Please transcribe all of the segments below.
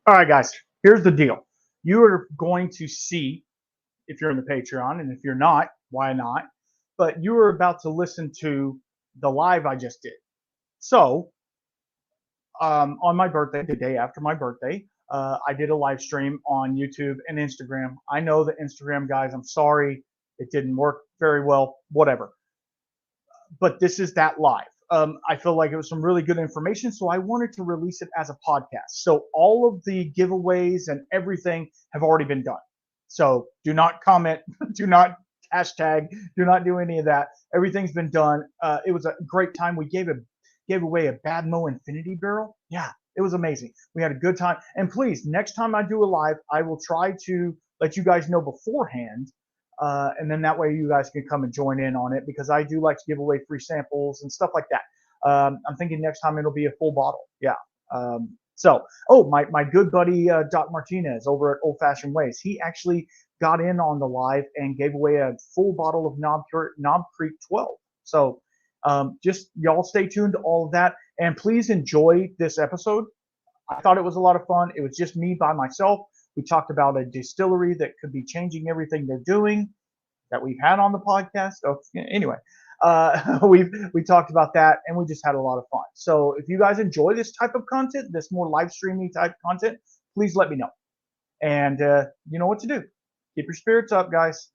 All right, guys, here's the deal. You are going to see, if you're in the Patreon, and if you're not, why not? But you are about to listen to the live I just did. So, on my birthday, the day after my birthday, I did a live stream on YouTube and Instagram. I know the Instagram guys, I'm sorry, it didn't work very well, whatever. But this is that live. I feel like it was some really good information, so I wanted to release it as a podcast. So all of the giveaways and everything have already been done. So do not comment, do not hashtag, do not do any of that. Everything's been done. It was a great time. We gave away a Bad Mo Infinity barrel. Yeah, it was amazing. We had a good time. And please, next time I do a live, I will try to let you guys know beforehand, and then that way you guys can come and join in on it, because I do like to give away free samples and stuff like that. I'm thinking next time it'll be a full bottle. Yeah. My good buddy Doc Martinez over at Old Fashioned Ways, he actually got in on the live and gave away a full bottle of Knob Creek 12. So just y'all stay tuned to all of that, and please enjoy this episode. I thought it was a lot of fun. It was just me by myself. We talked about a distillery that could be changing everything they're doing that we've had on the podcast. So anyway, we talked about that, and we just had a lot of fun. So if you guys enjoy this type of content, this more live streaming type content, please let me know. And you know what to do. Keep your spirits up, guys.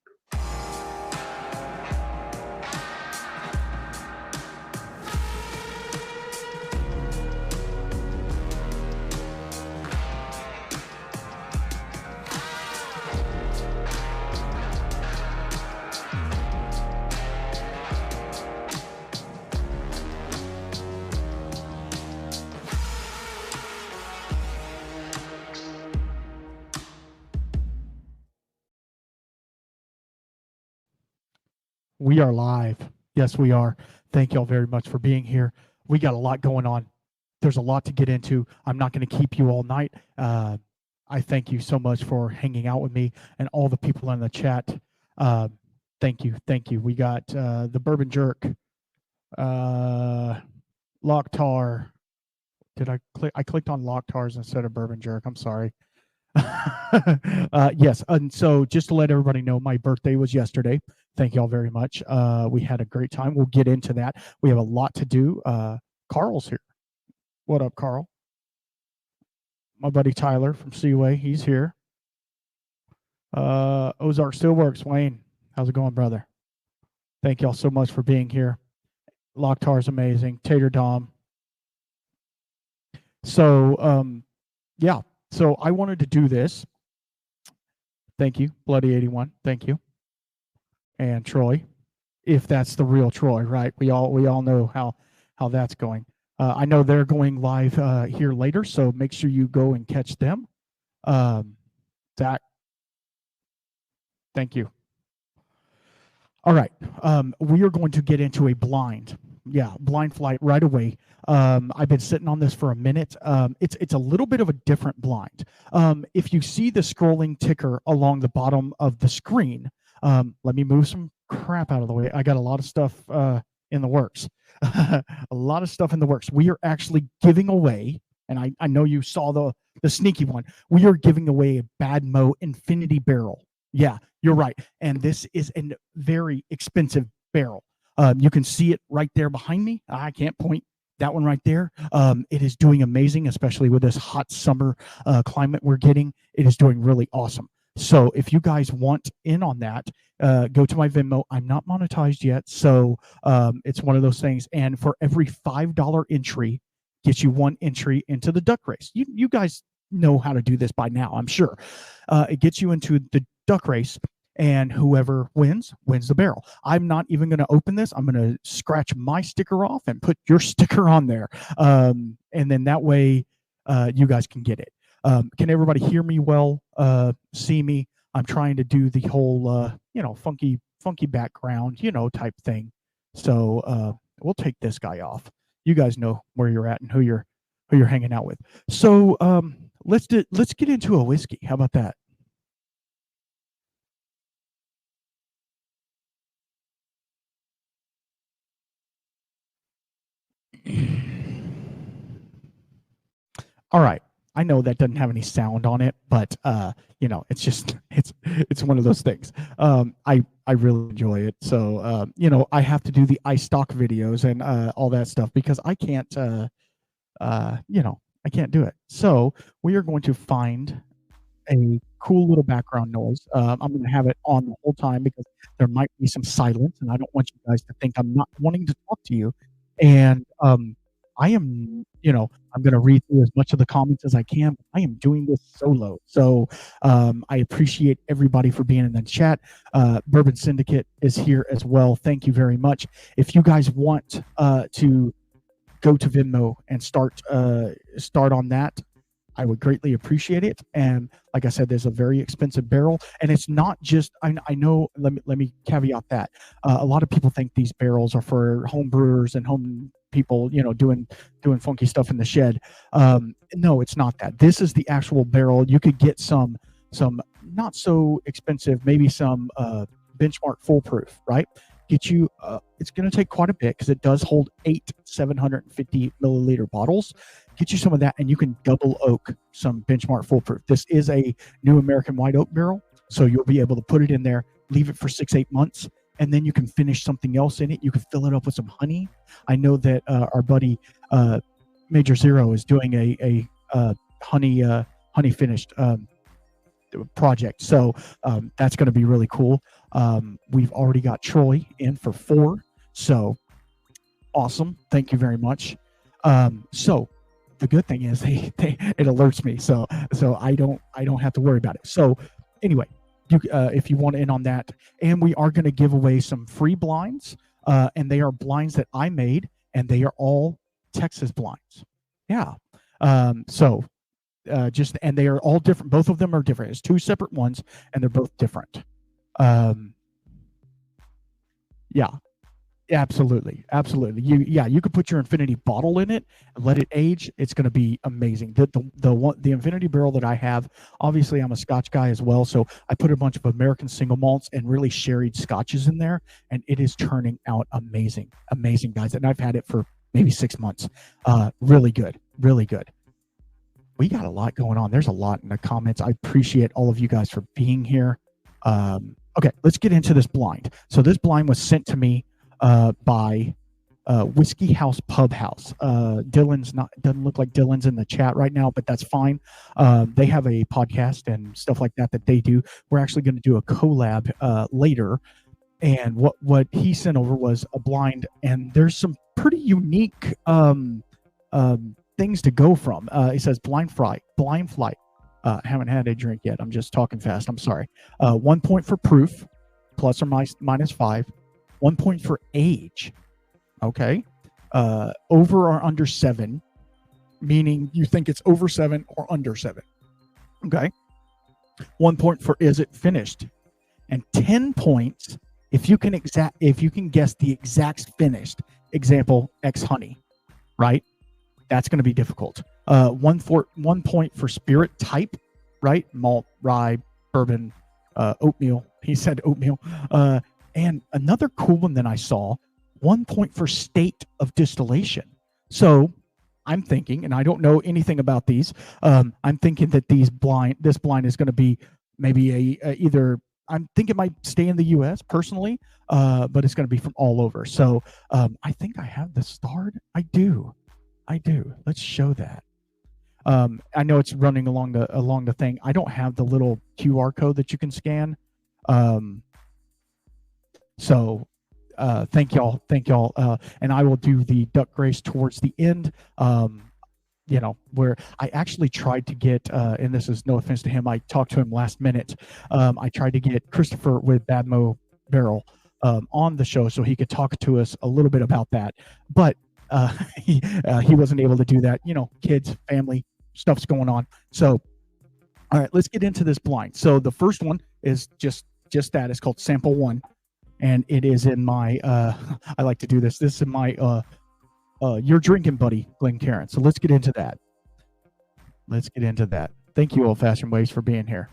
We are live. Yes, we are. Thank y'all very much for being here. We got a lot going on. There's a lot to get into. I'm not going to keep you all night. I thank you so much for hanging out with me and all the people in the chat. Thank you. Thank you. We got the Bourbon Jerk, Locktar. Did I click? I clicked on Locktars instead of Bourbon Jerk. I'm sorry. Yes, and so just to let everybody know, my birthday was yesterday. Thank y'all very much. We had a great time. We'll get into that. We have a lot to do. Carl's here. What up, Carl? My buddy Tyler from Seaway, he's here. Ozark still works. Wayne, how's it going, brother? Thank y'all so much for being here. Locktar's amazing. Tater Dom. So, yeah. So I wanted to do this. Thank you, Bloody 81. Thank you. And Troy, if that's the real Troy, right? We all know how that's going. I know they're going live here later, so make sure you go and catch them. Zach, thank you. All right, we are going to get into a blind. Yeah, blind flight right away. I've been sitting on this for a minute. It's a little bit of a different blind. If you see the scrolling ticker along the bottom of the screen, let me move some crap out of the way. I got a lot of stuff in the works. A lot of stuff in the works. We are actually giving away, and I know you saw the sneaky one. We are giving away a Bad Mo Infinity barrel. Yeah, you're right. And this is a very expensive barrel. You can see it right there behind me. I can't point. That one right there. It is doing amazing, especially with this hot summer climate we're getting. It is doing really awesome. So if you guys want in on that, go to my Venmo. I'm not monetized yet, so it's one of those things. And for every $5 entry, gets you one entry into the duck race. You guys know how to do this by now, I'm sure. It gets you into the duck race, and whoever wins the barrel. I'm not even going to open this. I'm going to scratch my sticker off and put your sticker on there, and then that way you guys can get it. Can everybody hear me well? See me? I'm trying to do the whole funky background type thing. So we'll take this guy off. You guys know where you're at and who you're hanging out with. So let's get into a whiskey. How about that? All right. I know that doesn't have any sound on it, but you know, it's just it's one of those things. I really enjoy it. So you know, I have to do the iStock videos and all that stuff because I can't you know, I can't do it. So we are going to find a cool little background noise. I'm going to have it on the whole time because there might be some silence, and I don't want you guys to think I'm not wanting to talk to you. And I am, you know, I'm going to read through as much of the comments as I can. But I am doing this solo, so I appreciate everybody for being in the chat. Bourbon Syndicate is here as well. Thank you very much. If you guys want to go to Venmo and start on that, I would greatly appreciate it. And like I said, there's a very expensive barrel, and it's not just. I know. Let me caveat that. A lot of people think these barrels are for home brewers and home people, you know, doing funky stuff in the shed. No, it's not that. This is the actual barrel. You could get some not so expensive, maybe some benchmark foolproof, right? Get you. It's going to take quite a bit because it does hold 8 750 milliliter bottles. Get you some of that, and you can double oak some benchmark foolproof. This is a new American white oak barrel, so you'll be able to put it in there, leave it for 6-8 months, and then you can finish something else in it. You can fill it up with some honey. I know that our buddy Major Zero is doing a honey finished project, so that's going to be really cool. We've already got Troy in for 4, so awesome. Thank you very much. So the good thing is it alerts me, so I don't have to worry about it. So anyway, you if you want in on that, and we are going to give away some free blinds, and they are blinds that I made, and they are all Texas blinds. Yeah. So and they are all different. Both of them are different. It's 2 separate ones, and they're both different. Yeah. Absolutely. You could put your Infinity bottle in it and let it age. It's going to be amazing. The Infinity barrel that I have, obviously I'm a Scotch guy as well, so I put a bunch of American single malts and really sherried Scotches in there, and it is turning out amazing, guys. And I've had it for maybe 6 months. Really good. We got a lot going on. There's a lot in the comments. I appreciate all of you guys for being here. Okay, let's get into this blind. So this blind was sent to me by Whiskey House Pub House. Dylan's doesn't look like Dylan's in the chat right now, but that's fine. They have a podcast and stuff like that they do. We're actually going to do a collab later, and what he sent over was a blind, and there's some pretty unique things to go from. It says blind flight. Haven't had a drink yet. I'm just talking fast. I'm sorry. 1 point for proof, plus or minus 5. 1 point for age. Okay. Over or under 7, meaning you think it's over 7 or under 7. Okay. 1 point for is it finished, and 10 points if you can guess the exact finished. Example, X honey, right? That's going to be difficult. 1 point for spirit type, right? Malt, rye, bourbon, oatmeal. He said oatmeal. And another cool one that I saw, 1 point for state of distillation. So I'm thinking, and I don't know anything about these, I'm thinking that this blind is going to be maybe either, I think it might stay in the U.S. personally, but it's going to be from all over. So I think I have the starred. I do. Let's show that. I know it's running along the thing. I don't have the little QR code that you can scan. So thank y'all. And I will do the duck grace towards the end. You know, where I actually tried to get, and this is no offense to him, I talked to him last minute. I tried to get Christopher with Badmo Barrel on the show so he could talk to us a little bit about that. But he wasn't able to do that. You know, kids, family, stuff's going on. So, all right, let's get into this blind. So the first one is just that. It's called Sample 1. And it is in my, I like to do this. This is in my Your Drinking Buddy, Glenn Karen. So let's get into that. Thank you, Old Fashioned Waves, for being here.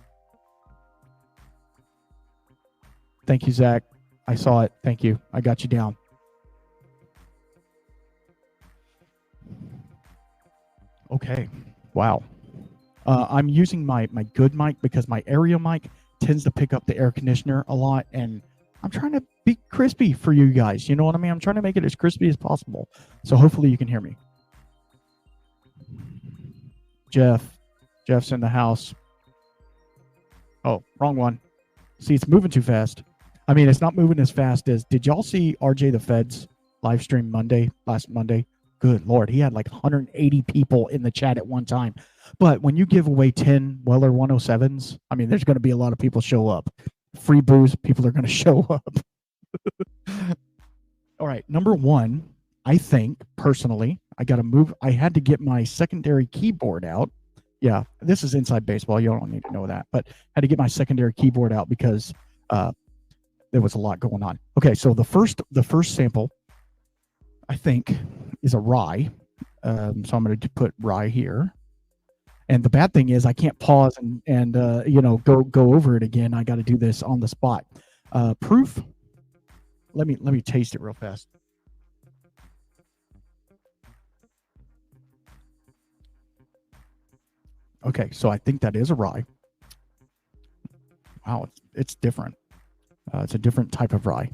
Thank you, Zach. I saw it. Thank you. I got you down. Okay. Wow. I'm using my good mic because my area mic tends to pick up the air conditioner a lot, and I'm trying to be crispy for you guys. You know what I mean? I'm trying to make it as crispy as possible. So hopefully you can hear me. Jeff's in the house. Oh, wrong one. See, it's moving too fast. I mean, it's not moving as fast as, did y'all see RJ the Fed's live stream last Monday? Good Lord, he had like 180 people in the chat at one time. But when you give away 10 Weller 107s, I mean, there's going to be a lot of people show up. Free booze, people are going to show up. All right, number one, I think, personally, I had to get my secondary keyboard out. Yeah, this is inside baseball. You don't need to know that. But I had to get my secondary keyboard out because there was a lot going on. Okay, so the first sample, I think, is a rye. So I'm going to put rye here. And the bad thing is I can't pause and go over it again. I got to do this on the spot. Proof. Let me taste it real fast. Okay, so I think that is a rye. Wow, it's different. It's a different type of rye.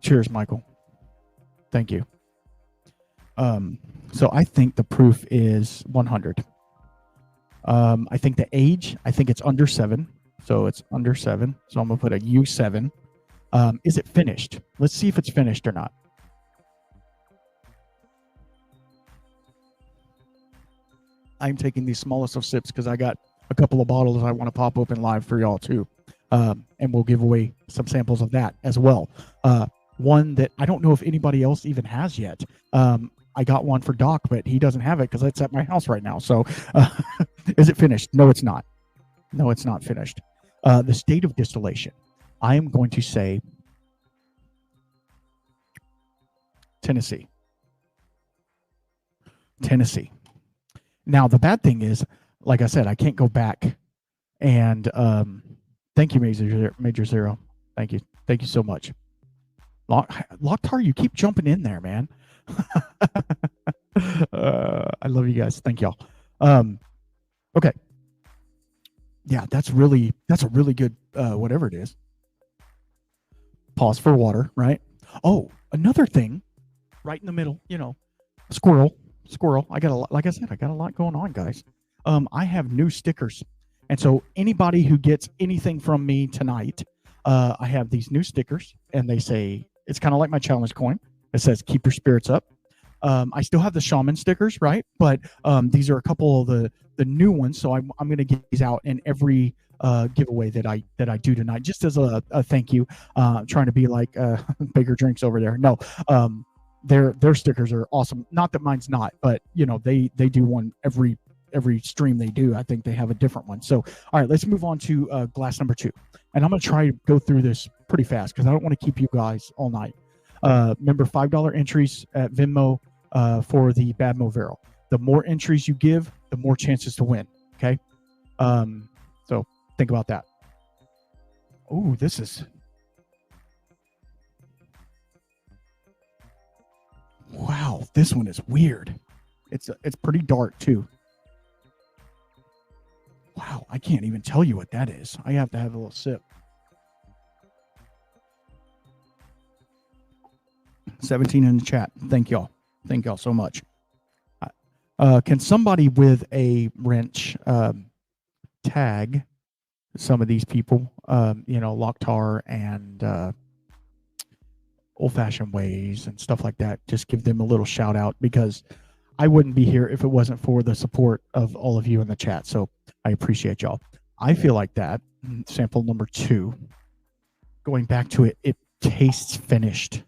Cheers, Michael. Thank you. So I think the proof is 100. I think the age, I think it's under 7. So it's under 7. So I'm going to put a U7. Is it finished? Let's see if it's finished or not. I'm taking the smallest of sips because I got a couple of bottles I want to pop open live for y'all too. And we'll give away some samples of that as well. One that I don't know if anybody else even has yet. I got one for Doc, but he doesn't have it because it's at my house right now. So is it finished? No, it's not. No, it's not finished. The state of distillation. I am going to say Tennessee. Now, the bad thing is, like I said, I can't go back and thank you, Major Zero. Thank you. Thank you so much. Locktar, you keep jumping in there, man. I love you guys. Thank y'all. Okay. Yeah, that's a really good whatever it is. Pause for water, right? Oh, another thing, right in the middle, squirrel. I got a lot, like I said, I got a lot going on, guys. I have new stickers. And so anybody who gets anything from me tonight, I have these new stickers, and they say, it's kind of like my challenge coin. It says, keep your spirits up. I still have the shaman stickers, right? But these are a couple of the new ones. So I'm going to get these out in every giveaway that I do tonight, just as a thank you. Trying to be like bigger drinks over there. No, their stickers are awesome. Not that mine's not, but they do one every stream they do. I think they have a different one. So all right, let's move on to glass number 2, and I'm going to try to go through this pretty fast because I don't want to keep you guys all night. Remember, $5 entries at Venmo for the Badmo Barrel. The more entries you give, the more chances to win. Okay, so think about that. Oh, this is. Wow, this one is weird. It's pretty dark too. Wow, I can't even tell you what that is. I have to have a little sip. 17 in the chat. Thank y'all. Thank y'all so much. Can somebody with a wrench tag some of these people? Locktar and Old Fashioned Ways and stuff like that. Just give them a little shout out because I wouldn't be here if it wasn't for the support of all of you in the chat. So I appreciate y'all. I feel like that sample number 2, going back to it, it tastes finished.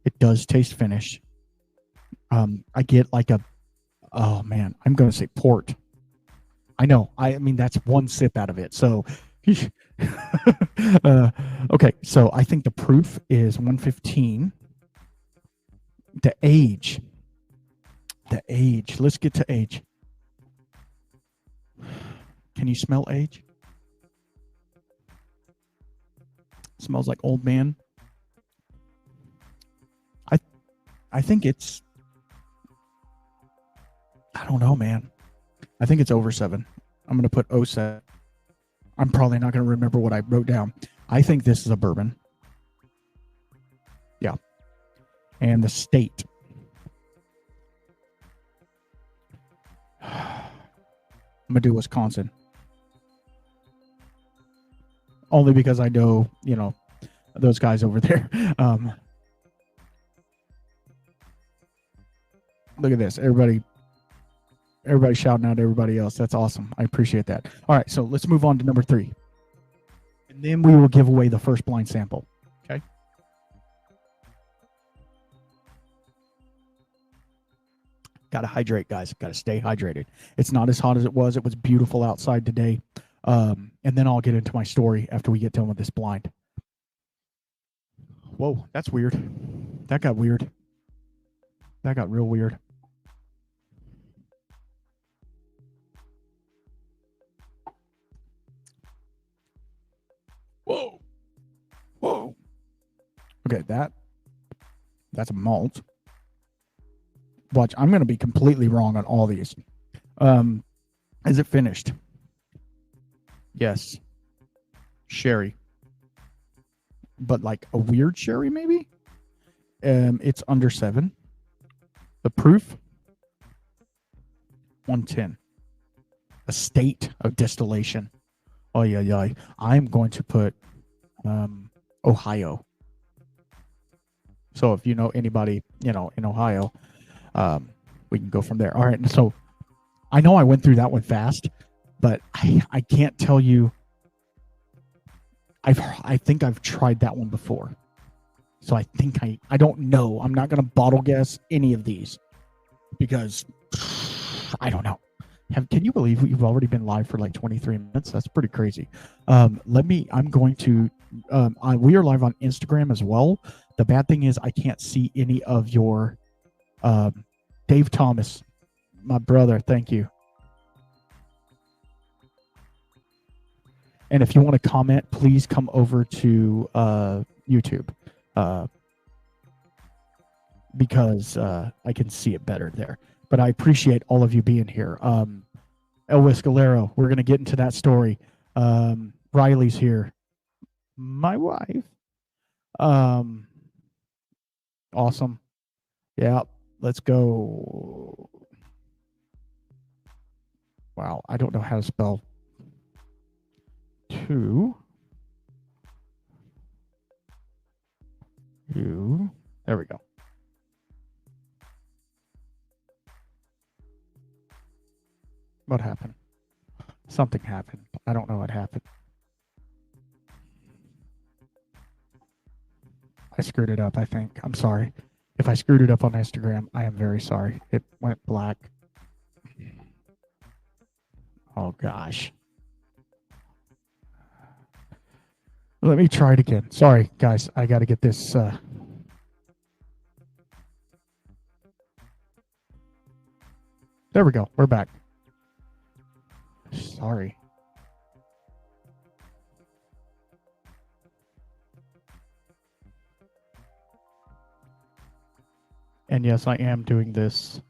It does taste finished. I get like oh man, I'm going to say port. I know. I mean, that's one sip out of it. So, okay. So I think the proof is 115. The age. Let's get to age. Can you smell age? Smells like old man. I think it's, I don't know, man. I think it's over 7. I'm going to put 07. I'm probably not going to remember what I wrote down. I think this is a bourbon. Yeah. And the state. I'm going to do Wisconsin. Only because I know, you know, those guys over there. Look at this. Everybody shouting out everybody else. That's awesome. I appreciate that. All right, so let's move on to number 3. And then we will give away the first blind sample. Okay. Got to hydrate, guys. Got to stay hydrated. It's not as hot as it was. It was beautiful outside today. And then I'll get into my story after we get done with this blind. Whoa, that's weird. That got weird. That got real weird. Whoa. Whoa. Okay, that's a malt. Watch, I'm going to be completely wrong on all these. Is it finished? Yes. Sherry. But like a weird sherry, maybe? It's under 7. The proof? 110. A state of distillation. Oh, yeah. I'm going to put Ohio. So if you know anybody, you know, in Ohio, we can go from there. All right. And so I know I went through that one fast, but I can't tell you. I think I've tried that one before. So I think I don't know. I'm not going to bottle guess any of these because I don't know. Can you believe we've already been live for like 23 minutes? That's pretty crazy. I'm going to, we are live on Instagram as well. The bad thing is I can't see any of your, Dave Thomas, my brother. Thank you. And if you want to comment, please come over to YouTube because I can see it better there. But I appreciate all of you being here. Elvis Galero, we're going to get into that story. Riley's here. My wife. Awesome. Yeah, let's go. Wow, I don't know how to spell 2. There we go. What happened? Something happened. I don't know what happened. I screwed it up, I think. I'm sorry. If I screwed it up on Instagram, I am very sorry. It went black. Oh, gosh. Let me try it again. Sorry, guys. I got to get this. There we go. We're back. Sorry. And yes, I am doing this.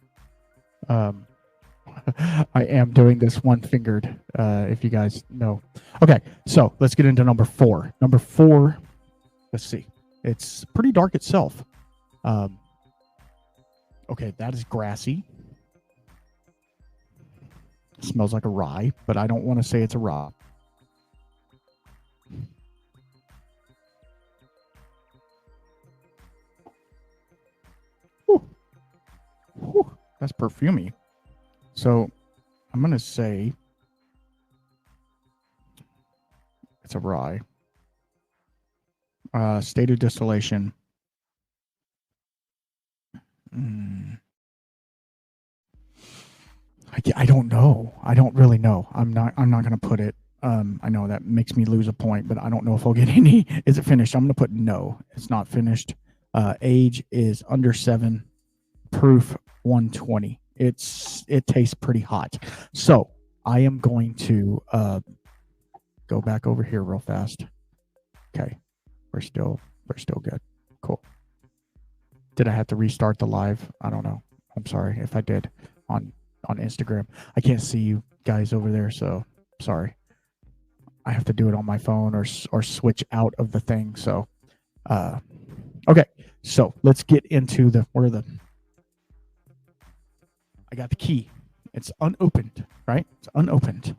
I am doing this one-fingered, if you guys know. Okay, so let's get into number 4. Number 4, let's see. It's pretty dark itself. Okay, that is grassy. It smells like a rye, but I don't want to say it's a rye. Whew. Whew. That's perfumey. So I'm going to say it's a rye. State of distillation. I don't know. I don't really know. I'm not going to put it. I know that makes me lose a point, but I don't know if I'll get any. Is it finished? I'm going to put no. It's not finished. Age is under 7. Proof 120. It tastes pretty hot. So I am going to go back over here real fast. Okay, we're still good. Cool. Did I have to restart the live? I don't know. I'm sorry if I did on Instagram. I can't see you guys over there, so sorry. I have to do it on my phone or switch out of the thing. So, okay. So let's get into I got the key. It's unopened, right? It's unopened.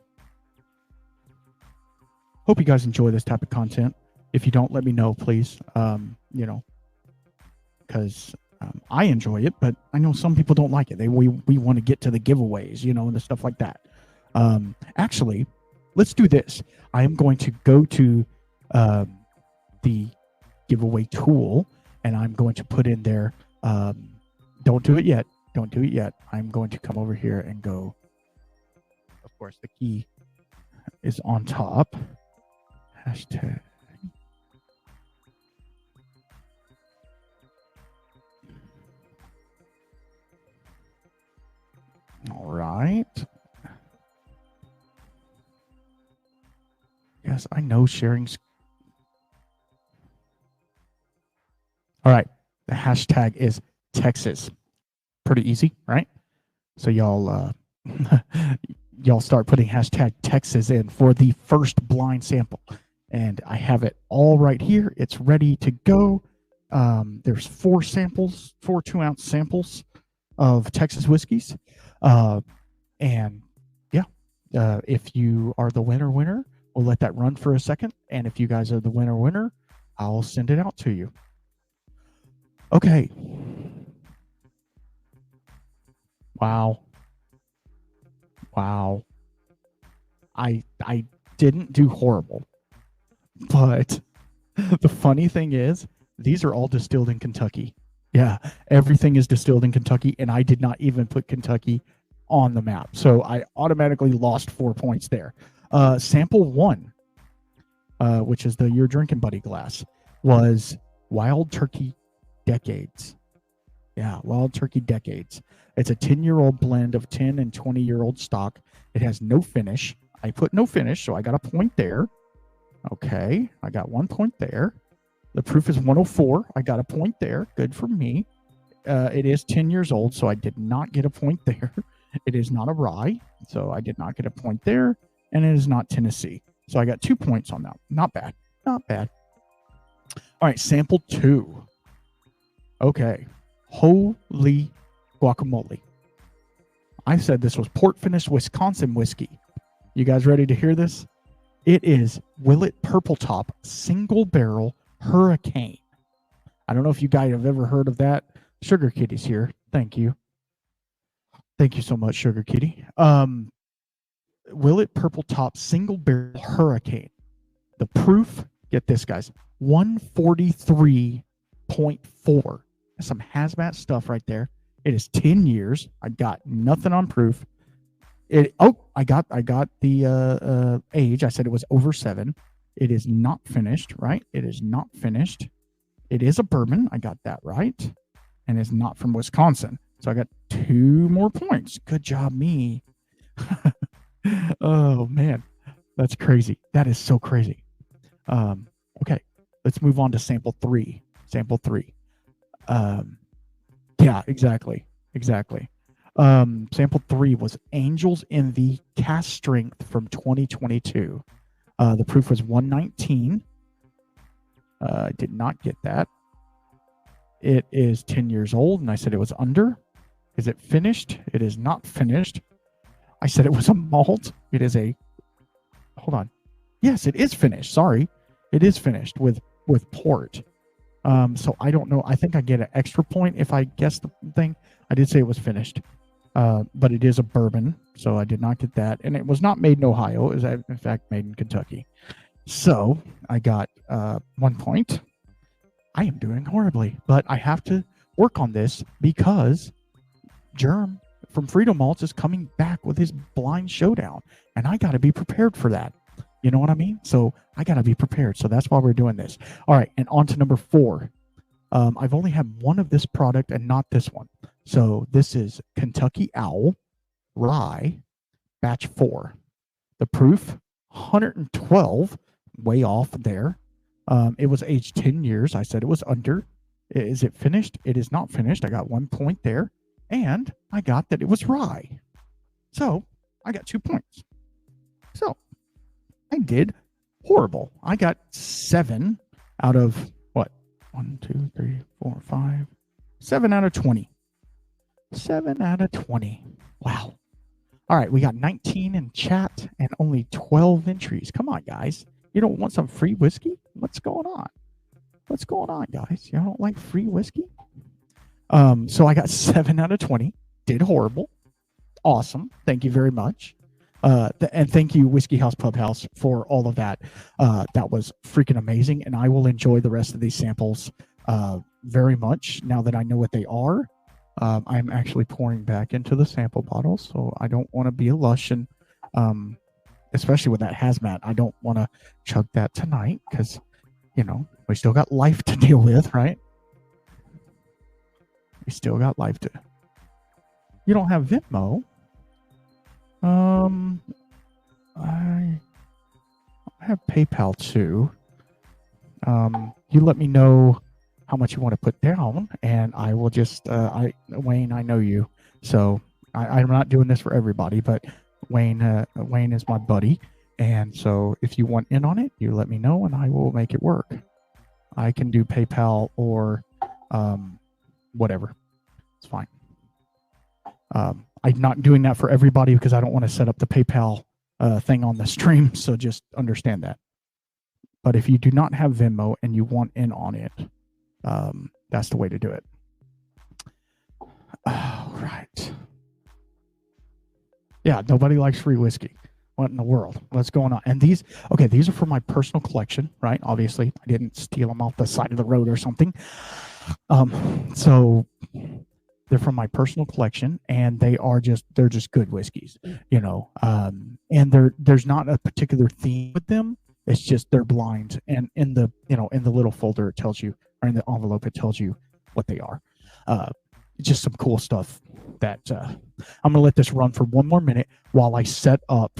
Hope you guys enjoy this type of content. If you don't, let me know, please. Because I enjoy it, but I know some people don't like it. We want to get to the giveaways, and the stuff like that. Actually, let's do this. I am going to go to the giveaway tool, and I'm going to put in there. Don't do it yet. Don't do it yet. I'm going to come over here and go. Of course, the key is on top. Hashtag. All right. Yes, I know sharing's. All right. The hashtag is Texas. Pretty easy, right? So y'all y'all start putting hashtag Texas in for the first blind sample. And I have it all right here. It's ready to go. There's 4 2-ounce samples of Texas whiskeys. And yeah, if you are the winner, we'll let that run for a second. And if you guys are the winner, I'll send it out to you. Okay. Wow. I didn't do horrible. But the funny thing is, these are all distilled in Kentucky. Yeah, everything is distilled in Kentucky, and I did not even put Kentucky on the map. So I automatically lost 4 points there. Sample 1, which is the Your Drinking Buddy glass, was Wild Turkey Decades. Yeah, Wild Turkey Decades. It's a 10-year-old blend of 10 and 20-year-old stock. It has no finish. I put no finish, so I got a point there. Okay, I got 1 point there. The proof is 104. I got a point there. Good for me. It is 10 years old, so I did not get a point there. It is not a rye, so I did not get a point there. And it is not Tennessee. So I got 2 points on that. Not bad. Not bad. All right, sample 2. Okay. Holy guacamole. I said this was port finished Wisconsin whiskey. You guys ready to hear this? It is Willet Purple Top Single Barrel Hurricane. I don't know if you guys have ever heard of that. Sugar Kitty's here. Thank you. Thank you so much, Sugar Kitty. Willet Purple Top Single Barrel Hurricane. The proof, get this, guys, 143.4. That's some hazmat stuff right there. It is 10 years. I got nothing on proof. I got the age. I said it was over 7. It is not finished, right? It is not finished. It is a bourbon. I got that right. And it's not from Wisconsin. So I got 2 more points. Good job, me. Oh, man. That's crazy. That is so crazy. Okay. Let's move on to sample 3. Sample 3. Yeah, exactly. Sample 3 was Angels in the Cast Strength from 2022. The proof was 119. I did not get that. It is 10 years old, and I said it was under. Is it finished? It is not finished. I said it was a malt. It is a... Hold on. Yes, it is finished. Sorry. It is finished with port. So I don't know. I think I get an extra point if I guess the thing. I did say it was finished. But it is a bourbon, so I did not get that. And it was not made in Ohio. It was, in fact, made in Kentucky. So I got 1 point. I am doing horribly, but I have to work on this because Germ from Freedom Malts is coming back with his blind showdown, and I got to be prepared for that. You know what I mean? So I got to be prepared. So that's why we're doing this. All right, and on to number 4. I've only had one of this product and not this one. So this is Kentucky Owl Rye Batch 4. The proof, 112, way off there. It was aged 10 years. I said it was under. Is it finished? It is not finished. I got 1 point there, and I got that it was rye. So I got 2 points. So I did horrible. I got 7 out of what? 1, 2, 3, 4, 5, 7 out of 20. 7 out of 20. Wow. All right, we got 19 in chat and only 12 entries. Come on, guys. You don't want some free whiskey? What's going on? What's going on, guys? You don't like free whiskey? So I got 7 out of 20. Did horrible. Awesome. Thank you very much. And thank you, Whiskey House Pub House, for all of that. That was freaking amazing, and I will enjoy the rest of these samples very much now that I know what they are. I'm actually pouring back into the sample bottles, so I don't want to be a lush, and especially with that hazmat, I don't want to chug that tonight because, you know, we still got life to deal with, right? We still got life to. You don't have Venmo? I have PayPal too. You let me know how much you want to put down, and I will just, Wayne, I know you, so I'm not doing this for everybody, but Wayne is my buddy, and so if you want in on it, you let me know, and I will make it work. I can do PayPal or whatever. It's fine. I'm not doing that for everybody because I don't want to set up the PayPal thing on the stream, so just understand that. But if you do not have Venmo and you want in on it, that's the way to do it. All right. Yeah, nobody likes free whiskey. What in the world? What's going on? And these are for my personal collection, right? Obviously, I didn't steal them off the side of the road or something. So they're from my personal collection, and they're just good whiskeys, you know. And there's not a particular theme with them. It's just they're blind, and in the little folder it tells you, or in the envelope it tells you what they are. Just some cool stuff that I'm gonna let this run for 1 more minute while I set up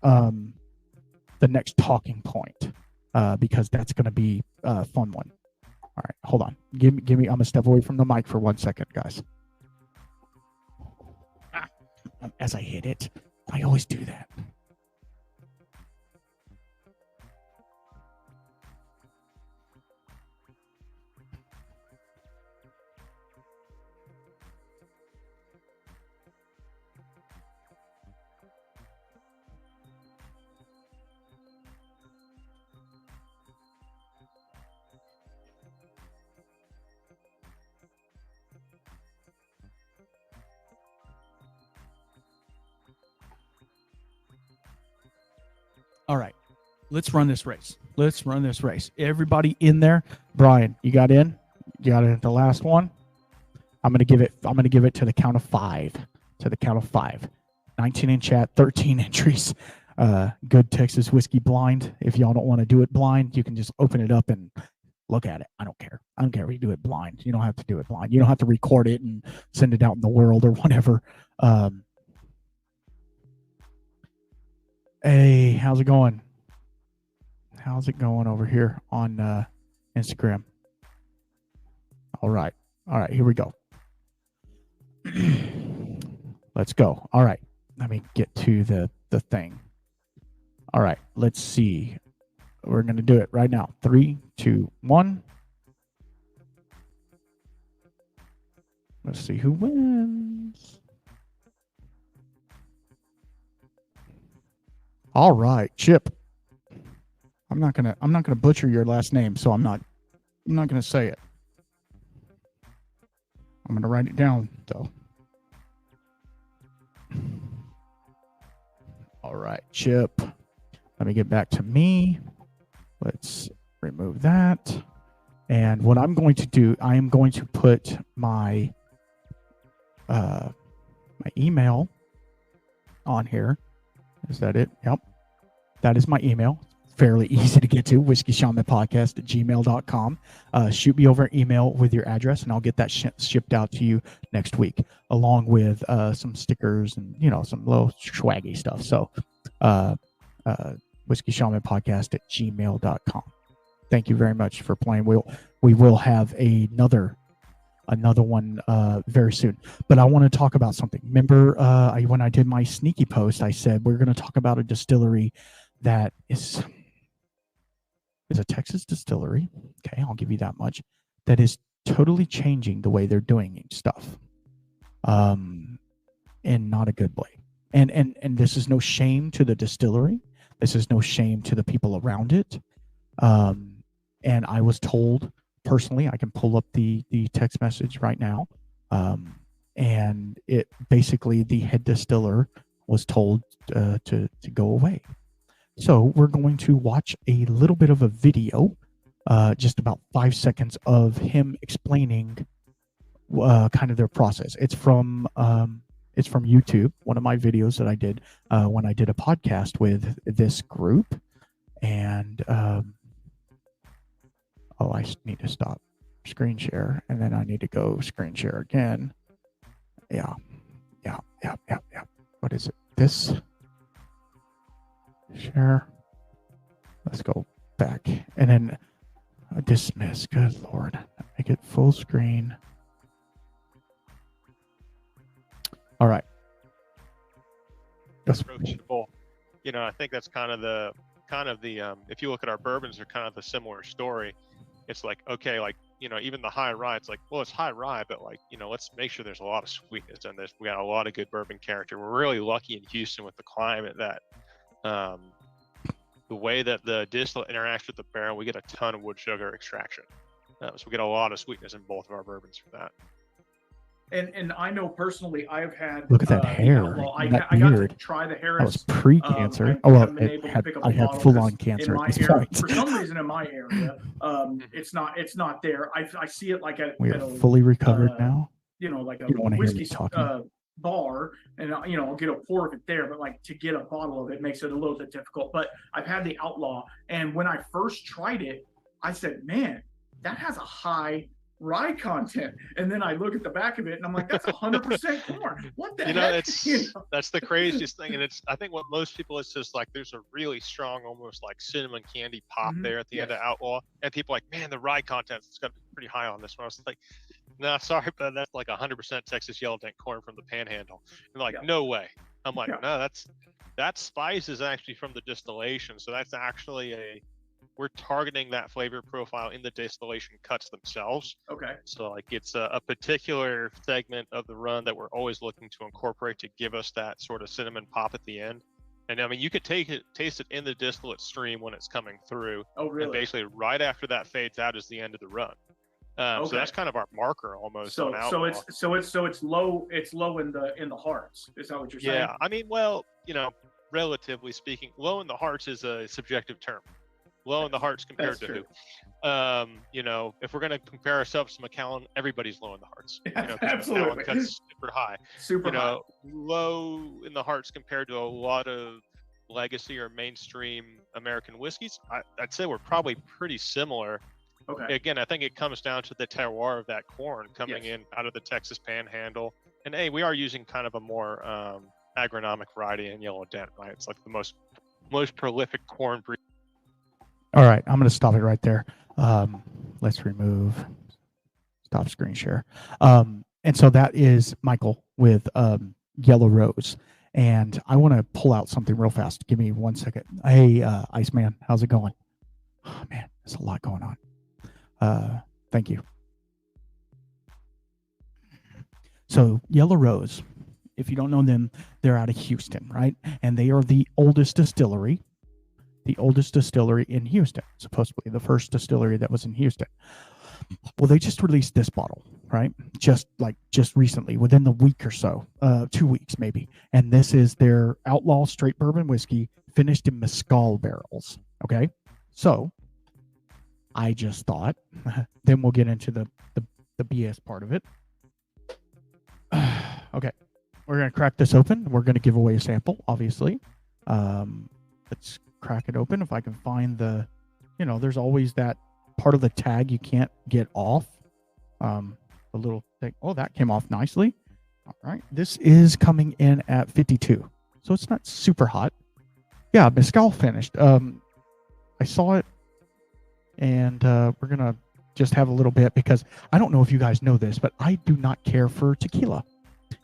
the next talking point, because that's gonna be a fun one. All right, hold on. Give me. I'm gonna step away from the mic for 1 second, guys. As I hit it, I always do that. All right, let's run this race. Everybody in there. Brian, you got in? You got it at the last one? I'm gonna give it to the count of 5. 19 in chat, 13 entries. Good Texas whiskey blind. If y'all don't want to do it blind, you can just open it up and look at it. I don't care if you do it blind. You don't have to do it blind. You don't have to record it and send it out in the world or whatever. Hey, how's it going? How's it going over here on Instagram? All right, here we go. Let's go. All right, let me get to the thing. All right, let's see. We're going to do it right now. 3, 2, 1. Let's see who wins. All right, Chip. I'm not gonna butcher your last name, so I'm not gonna say it. I'm gonna write it down though. All right, Chip. Let me get back to me. Let's remove that. And what I'm going to do, I am going to put my my email on here. Is that it? Yep. That is my email. Fairly easy to get to, whiskeyshamanpodcast@gmail.com. Shoot me over an email with your address, and I'll get that shipped out to you next week, along with some stickers and, some little swaggy stuff. So whiskeyshamanpodcast@gmail.com. Thank you very much for playing. We will have another one very soon. But I want to talk about something. Remember when I did my sneaky post, I said we're going to talk about a distillery that is a Texas distillery. Okay, I'll give you that much. That is totally changing the way they're doing stuff, in not a good way. And this is no shame to the distillery. This is no shame to the people around it. And I was told personally, I can pull up the text message right now. And it basically, the head distiller was told to go away. So we're going to watch a little bit of a video, just about 5 seconds of him explaining kind of their process. It's from YouTube, one of my videos that I did when I did a podcast with this group. And I need to stop screen share, and then I need to go screen share again. Yeah. What is it? This share. Let's go back, and then dismiss. Good Lord, make it full screen. All right. Approachable. I think that's kind of the if you look at our bourbons, they're kind of the similar story. It's like, okay, like, even the high rye, it's like, well, it's high rye, but like, let's make sure there's a lot of sweetness in this. We got a lot of good bourbon character. We're really lucky in Houston with the climate that the way that the distillate interacts with the barrel, we get a ton of wood sugar extraction. So we get a lot of sweetness in both of our bourbons for that. And I know personally, I've had look at that hair. I that got beard. To try the Harris. That was pre-cancer. I had full-on cancer at this point. For some reason, in my area, it's not there. I see it like we are fully recovered now. Like a whiskey bar, and I'll get a pour of it there. But like to get a bottle of it makes it a little bit difficult. But I've had the Outlaw, and when I first tried it, I said, "Man, that has a high rye content," and then I look at the back of it and I'm like, that's 100% corn. What the heck? That's the craziest thing. And I think what most people, it's just like there's a really strong, almost like cinnamon candy pop there at the end of Outlaw, and people are like, man, the rye content is got to be pretty high on this one. I was like, no, sorry, but that's like 100% Texas Yellow Tank corn from the Panhandle. And like, no way. I'm like, no, that spice is actually from the distillation. So that's actually we're targeting that flavor profile in the distillation cuts themselves. Okay. So like it's a particular segment of the run that we're always looking to incorporate to give us that sort of cinnamon pop at the end. And I mean, you could taste it in the distillate stream when it's coming through. Oh, really? And basically right after that fades out is the end of the run. So that's kind of our marker almost. So it's low in the hearts. Is that what you're saying? Yeah. I mean, well, relatively speaking, low in the hearts is a subjective term. Low in the hearts compared to who? If we're going to compare ourselves to Macallan, everybody's low in the hearts. Absolutely. Macallan cuts super high. High. Low in the hearts compared to a lot of legacy or mainstream American whiskeys. I'd say we're probably pretty similar. Okay. Again, I think it comes down to the terroir of that corn coming in out of the Texas Panhandle. And we are using kind of a more agronomic variety in Yellow Dent, right? It's like the most prolific corn breed. All right, I'm going to stop it right there. Let's stop screen share. And so that is Michael with Yellow Rose. And I want to pull out something real fast. Give me 1 second. Hey, Iceman, how's it going? Oh, man, there's a lot going on. Thank you. So Yellow Rose, if you don't know them, they're out of Houston, right? And they are the oldest distillery in Houston, supposedly the first distillery that was in Houston. Well, they just released this bottle, right? Just recently, within the week or so, 2 weeks maybe. And this is their Outlaw straight bourbon whiskey finished in Mescal barrels. Okay. So I just thought, then we'll get into the BS part of it. Okay. We're going to crack this open. We're going to give away a sample, obviously. Let's crack it open. If I can find there's always that part of the tag you can't get off. The little thing. Oh, that came off nicely. All right. This is coming in at 52. So it's not super hot. Yeah, Mescal finished. I saw it and we're gonna just have a little bit, because I don't know if you guys know this, but I do not care for tequila.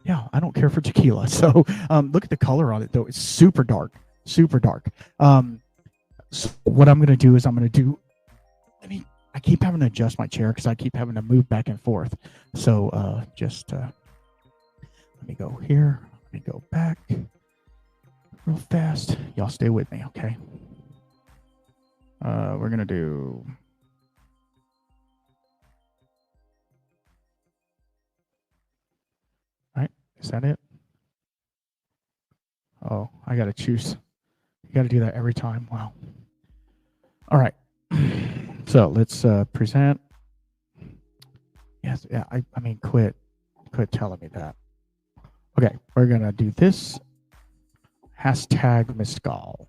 Yeah, I don't care for tequila. So look at the color on it, though. It's super dark, super dark. So what I'm gonna do is I keep having to adjust my chair because I keep having to move back and forth. So just let me go here. Let me go back real fast. Y'all stay with me, okay? We're gonna do. All right, is that it? Oh, I gotta choose. You gotta do that every time. Wow. All right. So let's present. Yes, yeah. I mean, quit telling me that. Okay, we're gonna do this. Hashtag Mescal.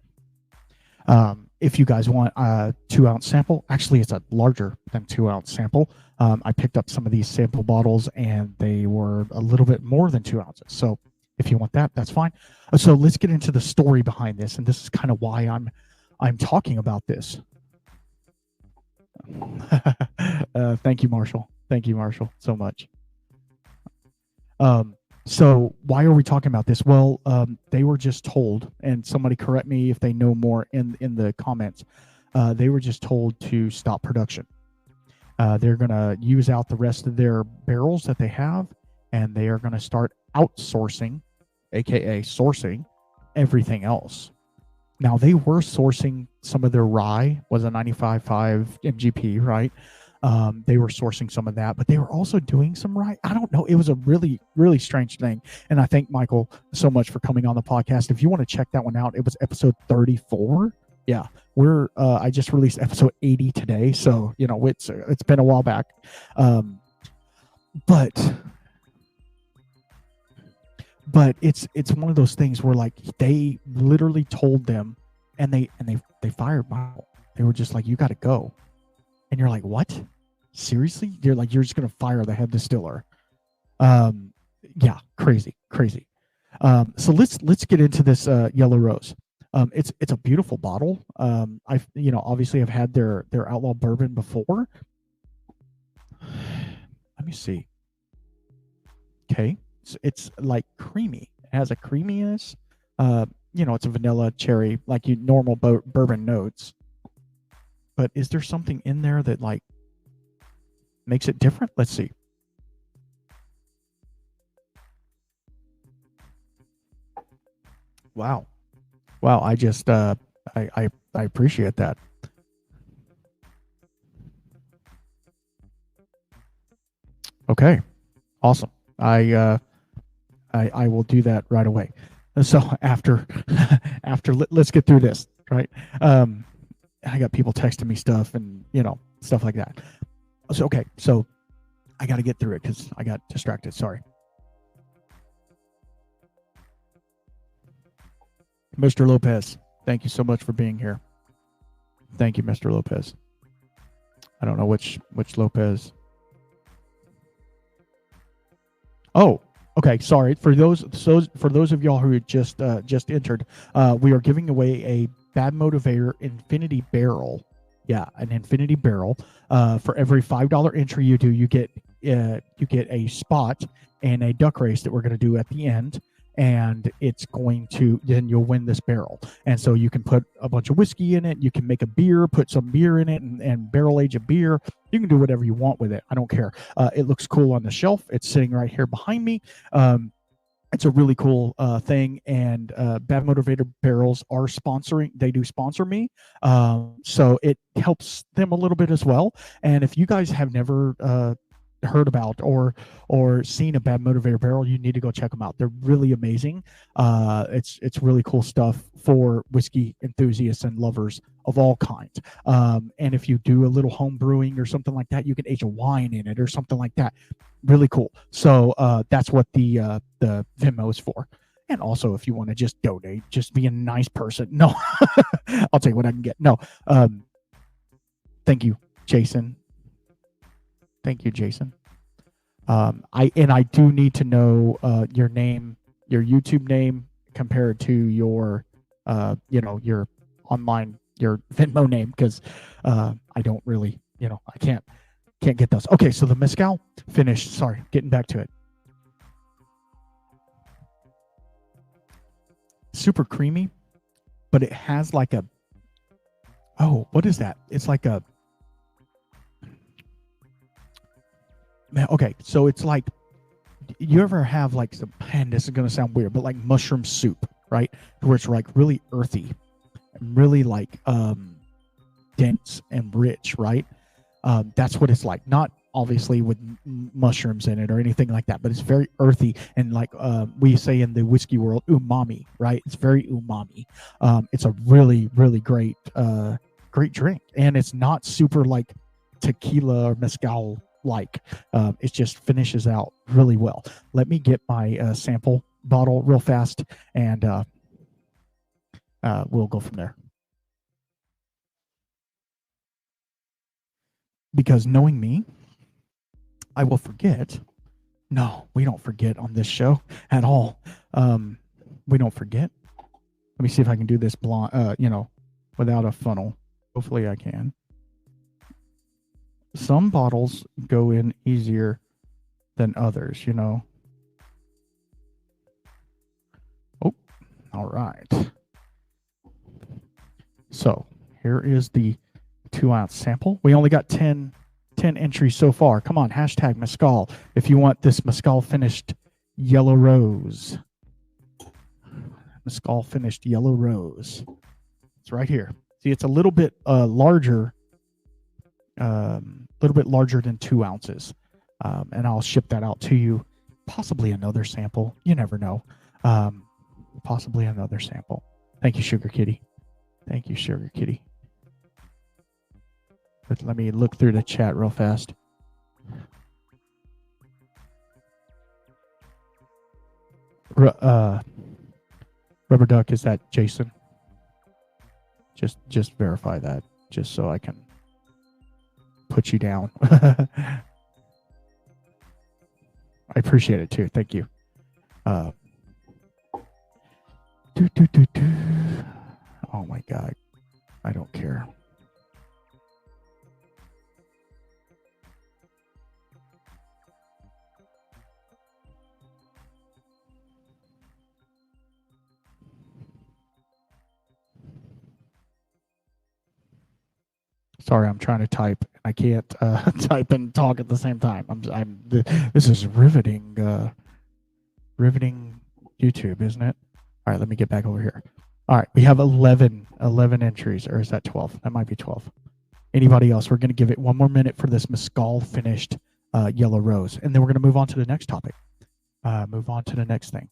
If you guys want a 2-ounce sample, actually it's a larger than 2-ounce sample. I picked up some of these sample bottles and they were a little bit more than 2 ounces. So if you want that, that's fine. So let's get into the story behind this, and this is kind of why I'm talking about this. Thank you, Marshall. Thank you, Marshall, so much. So why are we talking about this? Well, they were just told, and somebody correct me if they know more in the comments. They were just told to stop production. They're going to use out the rest of their barrels that they have, and they are going to start outsourcing, aka sourcing, everything else. Now, they were sourcing some of their rye, was a 95.5 MGP, right? They were sourcing some of that, but they were also doing some rye. I don't know. It was a really, really strange thing. And I thank Michael so much for coming on the podcast. If you want to check that one out, it was episode 34. Yeah, I just released episode 80 today, so you know it's been a while back. But it's one of those things where like they literally told them, and they fired Michael. They were just like, you got to go, and you're like, what? Seriously? You're just gonna fire the head distiller? Yeah, crazy. So let's get into this Yellow Rose. It's a beautiful bottle. I've obviously I've had their outlaw bourbon before. Let me see. Okay, it's like creamy. It has a creaminess. It's a vanilla cherry, like you normal bourbon notes. But is there something in there that like makes it different? Let's see. Wow. I just I appreciate that. Okay. Awesome. I will do that right away. So after let's get through this, right? I got people texting me stuff and stuff like that. So I got to get through it because I got distracted. Sorry. Mr. Lopez, thank you so much for being here. Thank you, Mr. Lopez. I don't know which Lopez. Oh, okay. Sorry for those of y'all who just entered. We are giving away a Bad Motivator Infinity Barrel. Yeah, an Infinity Barrel. For every $5 entry you do, you get a spot in a duck race that we're going to do at the end. And then you'll win this barrel. And so you can put a bunch of whiskey in it. You can make a beer, put some beer in it and barrel age a beer. You can do whatever you want with it. I don't care. It looks cool on the shelf. It's sitting right here behind me. It's a really cool thing. And Bad Motivator Barrels are sponsoring. They do sponsor me. So it helps them a little bit as well. And if you guys have never heard about or seen a Bad Motivator barrel, you need to go check them out. They're really amazing. It's really cool stuff for whiskey enthusiasts and lovers of all kinds. And if you do a little home brewing or something like that, you can age a wine in it or something like that. Really cool. So that's what the Venmo is for. And also, if you want to just donate, just be a nice person. No, I'll take what I can get. No, thank you, Jason. Thank you, Jason. I do need to know your name, your YouTube name, compared to your your online your Venmo name, because I don't really, I can't get those. Okay, so the mezcal finished. Sorry, getting back to it. Super creamy, but it has like a, oh, what is that? It's like a, okay, so it's like, you ever have like some, and this is going to sound weird, but like mushroom soup, right? Where it's like really earthy and really like dense and rich, right? That's what it's like. Not obviously with mushrooms in it or anything like that, but it's very earthy and like we say in the whiskey world, umami, right? It's very umami. It's a really, really great drink, and it's not super like tequila or mezcal like. It just finishes out really well. Let me get my sample bottle real fast, and we'll go from there. Because knowing me, I will forget. No, we don't forget on this show at all. We don't forget. Let me see if I can do this blind, without a funnel. Hopefully I can. Some bottles go in easier than others, Oh, all right. So here is the 2-ounce sample. We only got 10 entries so far. Come on, hashtag mezcal if you want this mezcal finished yellow rose. Mezcal finished yellow rose. It's right here. See, it's a little bit larger. Little bit larger than 2 ounces, and I'll ship that out to you. Possibly another sample. You never know. Possibly another sample. Thank you, Sugar Kitty. Thank you, Sugar Kitty. But let me look through the chat real fast. Rubber Duck, is that Jason? Just verify that, just so I can put you down. I appreciate it too. Thank you. Oh my God. I don't care. Sorry, I'm trying to type. I can't type and talk at the same time. This is riveting YouTube, isn't it? All right, let me get back over here. All right, we have 11 entries, or is that 12? That might be 12. Anybody else? We're going to give it one more minute for this mezcal finished yellow rose, and then we're going to move on to the next topic. Move on to the next thing,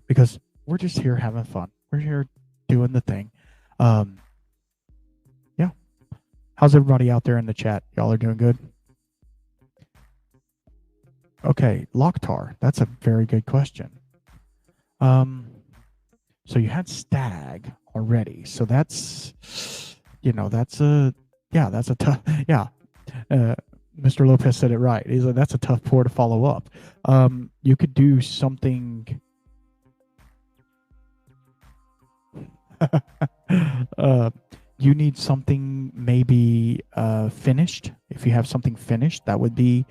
because we're just here having fun. We're here doing the thing. Yeah. How's everybody out there in the chat? Y'all are doing good? Okay, Locktar. That's a very good question. So you had Stag already. So that's, that's a tough, yeah. Mr. Lopez said it right. He's like, that's a tough pour to follow up. You could do something. You need something maybe finished. If you have something finished, that would be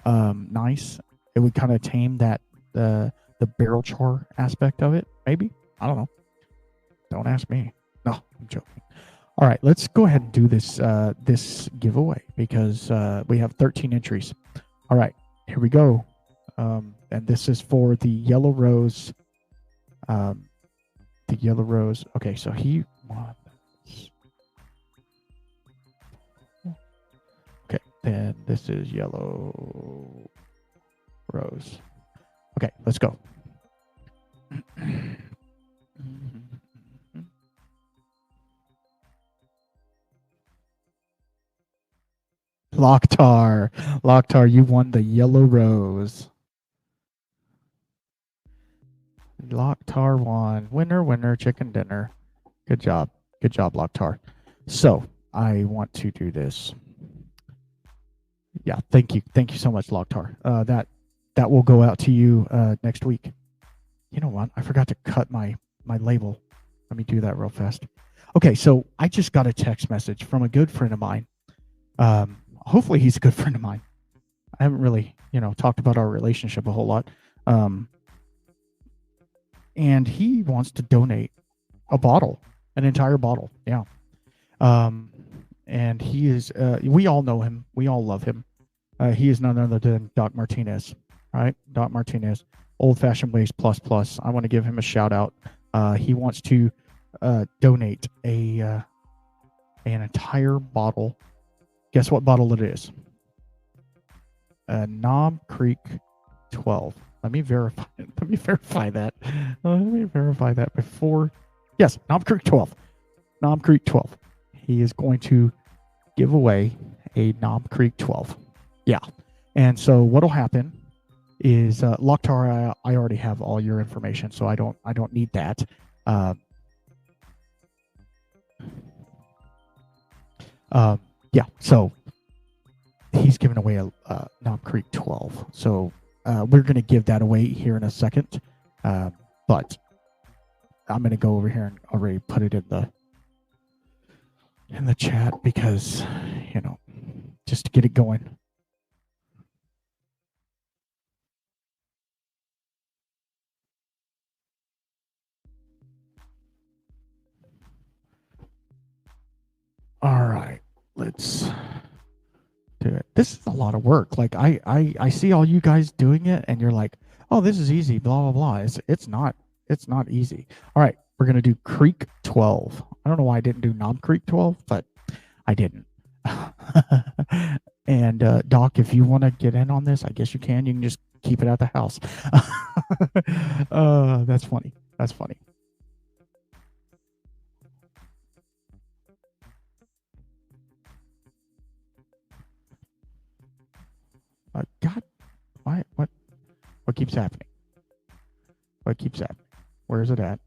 nice. It would kind of tame that the barrel char aspect of it. Maybe, I don't know. Don't ask me. No, I'm joking. All right, let's go ahead and do this giveaway, because we have 13 entries. All right, here we go. And this is for the yellow rose. The yellow rose. Okay, so he wants. Okay, then this is yellow rose. Okay, let's go. Locktar, you won the yellow rose. Locktar won. Winner, chicken dinner. Good job, Locktar. So I want to do this. Yeah, thank you so much, Locktar. That will go out to you next week. You know what? I forgot to cut my label. Let me do that real fast. Okay, so I just got a text message from a good friend of mine. Hopefully he's a good friend of mine. I haven't really, talked about our relationship a whole lot. And he wants to donate a bottle, an entire bottle. Yeah. And he is, we all know him. We all love him. He is none other than Doc Martinez, right? Doc Martinez, Old Fashioned Ways Plus Plus. I want to give him a shout out. He wants to donate an entire bottle. Guess what bottle it is? Knob Creek 12. Let me verify. Let me verify that. Let me verify that before. Yes, Knob Creek 12. Knob Creek 12. He is going to give away a Knob Creek 12. Yeah. And so what'll happen is Lokhtar, I already have all your information, so I don't need that. Yeah. So he's giving away a Knob Creek 12. So we're going to give that away here in a second. But I'm going to go over here and already put it in the chat because, just to get it going. All right, let's do it. This is a lot of work. Like I see all you guys doing it and you're like, oh, this is easy, blah, blah, blah. It's not easy. All right, we're going to do Creek 12. I don't know why I didn't do Knob Creek 12, but I didn't. And Doc, if you want to get in on this, I guess you can. You can just keep it at the house. That's funny. That's funny. God, why? What keeps happening? What keeps happening? Where is it at?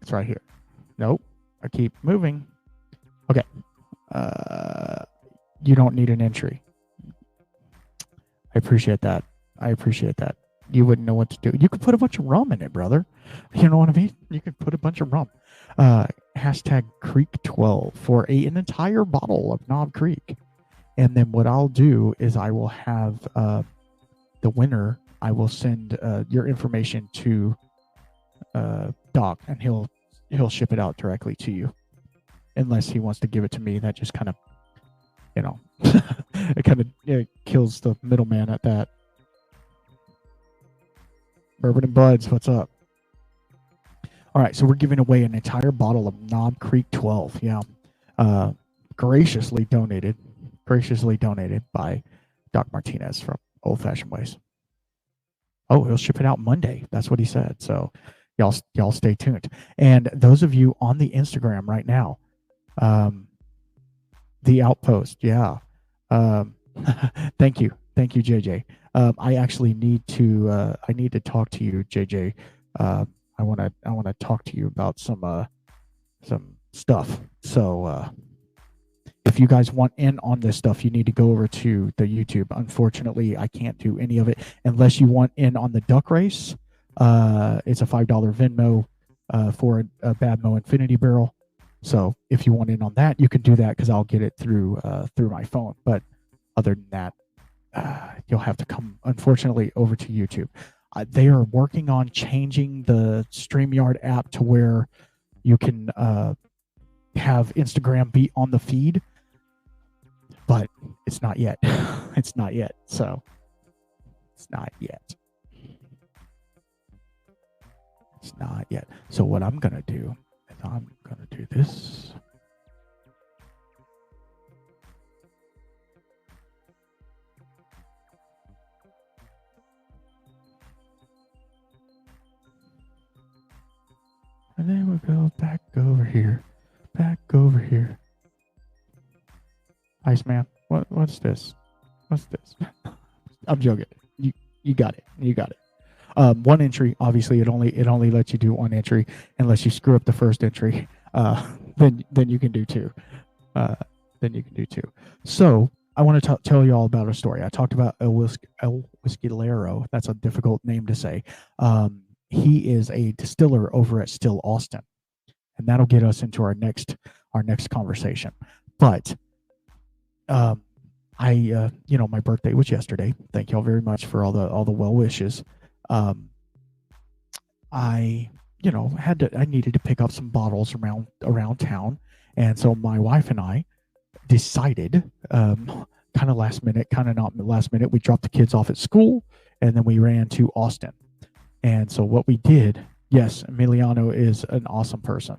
It's right here. Nope. I keep moving. Okay. You don't need an entry. I appreciate that. You wouldn't know what to do. You could put a bunch of rum in it, brother. You know what I mean? You could put a bunch of rum. Hashtag Creek 12 for an entire bottle of Knob Creek. And then what I'll do is I will have the winner. I will send your information to Doc, and he'll ship it out directly to you. Unless he wants to give it to me, that just kind of, it kind of kills the middleman at that. Bourbon and Buds, what's up? All right, so we're giving away an entire bottle of Knob Creek 12. Yeah, graciously donated by Doc Martinez from Old Fashioned Ways. Oh, he'll ship it out Monday. That's what he said. So y'all stay tuned. And those of you on the Instagram right now, the Outpost, yeah. Thank you, JJ. I actually need to talk to you, JJ. I want to talk to you about some stuff. So if you guys want in on this stuff, you need to go over to the YouTube. Unfortunately, I can't do any of it unless you want in on the duck race. It's a $5 Venmo for a Badmo Infinity Barrel. So if you want in on that, you can do that because I'll get it through my phone. But other than that, you'll have to come, unfortunately, over to YouTube. They are working on changing the StreamYard app to where you can have Instagram be on the feed, but it's not yet. It's not yet. So it's not yet. It's not yet. So what I'm going to do is I'm going to do this. And then we'll go back over here. Back over here. Iceman, what's this? What's this? I'm joking. You got it. You got it. One entry, obviously it only lets you do one entry unless you screw up the first entry. Then you can do two. So I want to tell you all about a story. I talked about El Whiskylero. That's a difficult name to say. He is a distiller over at Still Austin. and that'll get us into our next conversation. But my birthday was yesterday. Thank y'all very much for all the well wishes. I needed to pick up some bottles around town, and so my wife and I decided, kind of last minute, kind of not last minute, we dropped the kids off at school, and then we ran to Austin. And so what we did, yes, Emiliano is an awesome person.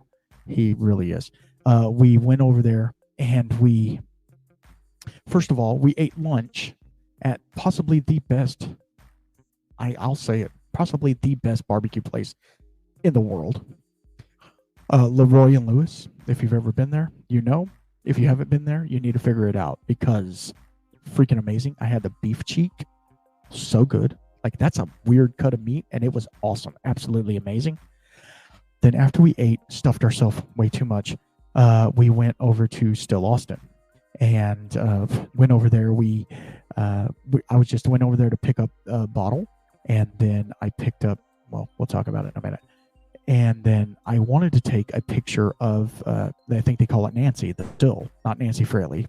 He really is. We went over there, and first of all, we ate lunch at possibly the best, I'll say it, possibly the best barbecue place in the world. Leroy and Lewis, if you've ever been there, you know. If you haven't been there, you need to figure it out, because freaking amazing. I had the beef cheek, so good. Like, that's a weird cut of meat, and it was awesome, absolutely amazing. Then after we ate, stuffed ourselves way too much, we went over to Still Austin, and went over there. I just went over there to pick up a bottle, and then I picked up, well, we'll talk about it in a minute. And then I wanted to take a picture of, I think they call it Nancy, the still, not Nancy Fraley.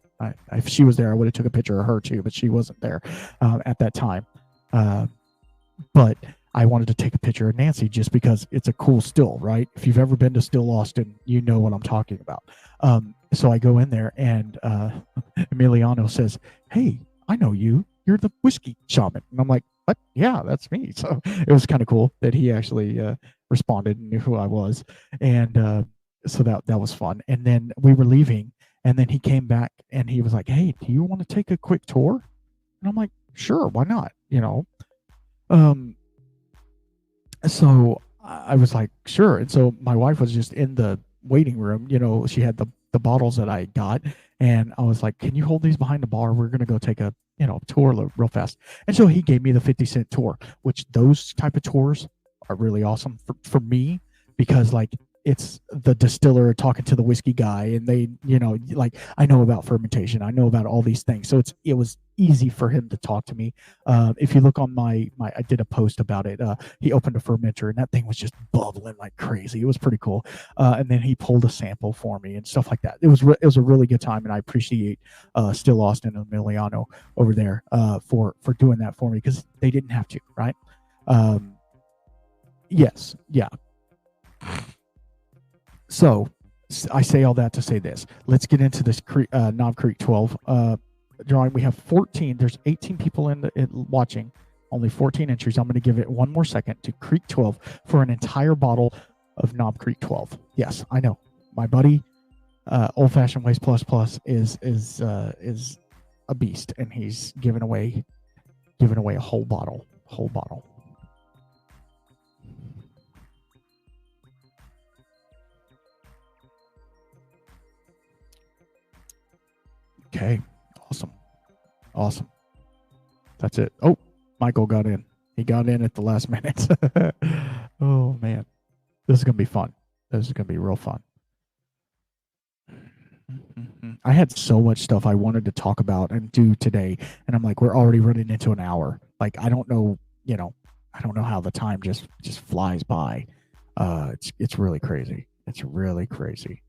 If she was there, I would have took a picture of her too, but she wasn't there at that time. But I wanted to take a picture of Nancy just because it's a cool still, right? If you've ever been to Still Austin, you know what I'm talking about. So I go in there, and Emiliano says, "Hey, I know you. You're the whiskey shaman." And I'm like, "What? Yeah, that's me." So it was kind of cool that he actually responded and knew who I was. And so that was fun. And then we were leaving, and then he came back, and he was like, "Hey, do you want to take a quick tour?" And I'm like, "Sure, why not?" So I was like, "Sure." And so my wife was just in the waiting room. She had the bottles that I got, and I was like, "Can you hold these behind the bar? We're going to go take a tour real fast." And so he gave me the 50-cent tour, which those type of tours are really awesome for me, because like, it's the distiller talking to the whiskey guy, and they, like, I know about fermentation, I know about all these things, so it was easy for him to talk to me. If you look on my I did a post about it. He opened a fermenter, and that thing was just bubbling like crazy. It was pretty cool. And then he pulled a sample for me and stuff like that. It was a really good time, and I appreciate Still Austin and Emiliano over there for doing that for me, because they didn't have to, right? Yes, yeah. So I say all that to say this. Let's get into this Knob Creek 12 drawing. We have 14. There's 18 people in watching. Only 14 entries. I'm going to give it one more second to Creek 12 for an entire bottle of Knob Creek 12. Yes, I know. My buddy, Old Fashioned Waste Plus Plus is a beast, and he's giving away a whole bottle. Okay, awesome. That's it. Oh, Michael got in. He got in at the last minute. Oh man, this is gonna be fun. This is gonna be real fun. I had so much stuff I wanted to talk about and do today, and I'm like, we're already running into an hour. Like, I don't know how the time just flies by. It's really crazy. It's really crazy.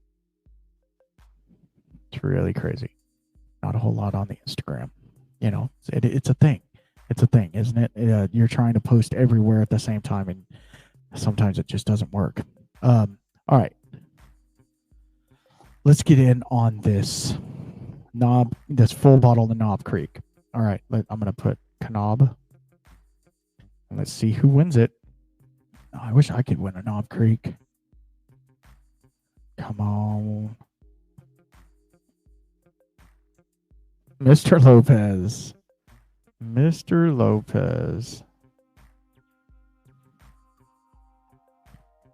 Not a whole lot on the Instagram. It's a thing. It's a thing, isn't it? You're trying to post everywhere at the same time, and sometimes it just doesn't work. All right. Let's get in on this full bottle of the Knob Creek. All right. I'm going to put Knob. Let's see who wins it. Oh, I wish I could win a Knob Creek. Come on. Mr. Lopez.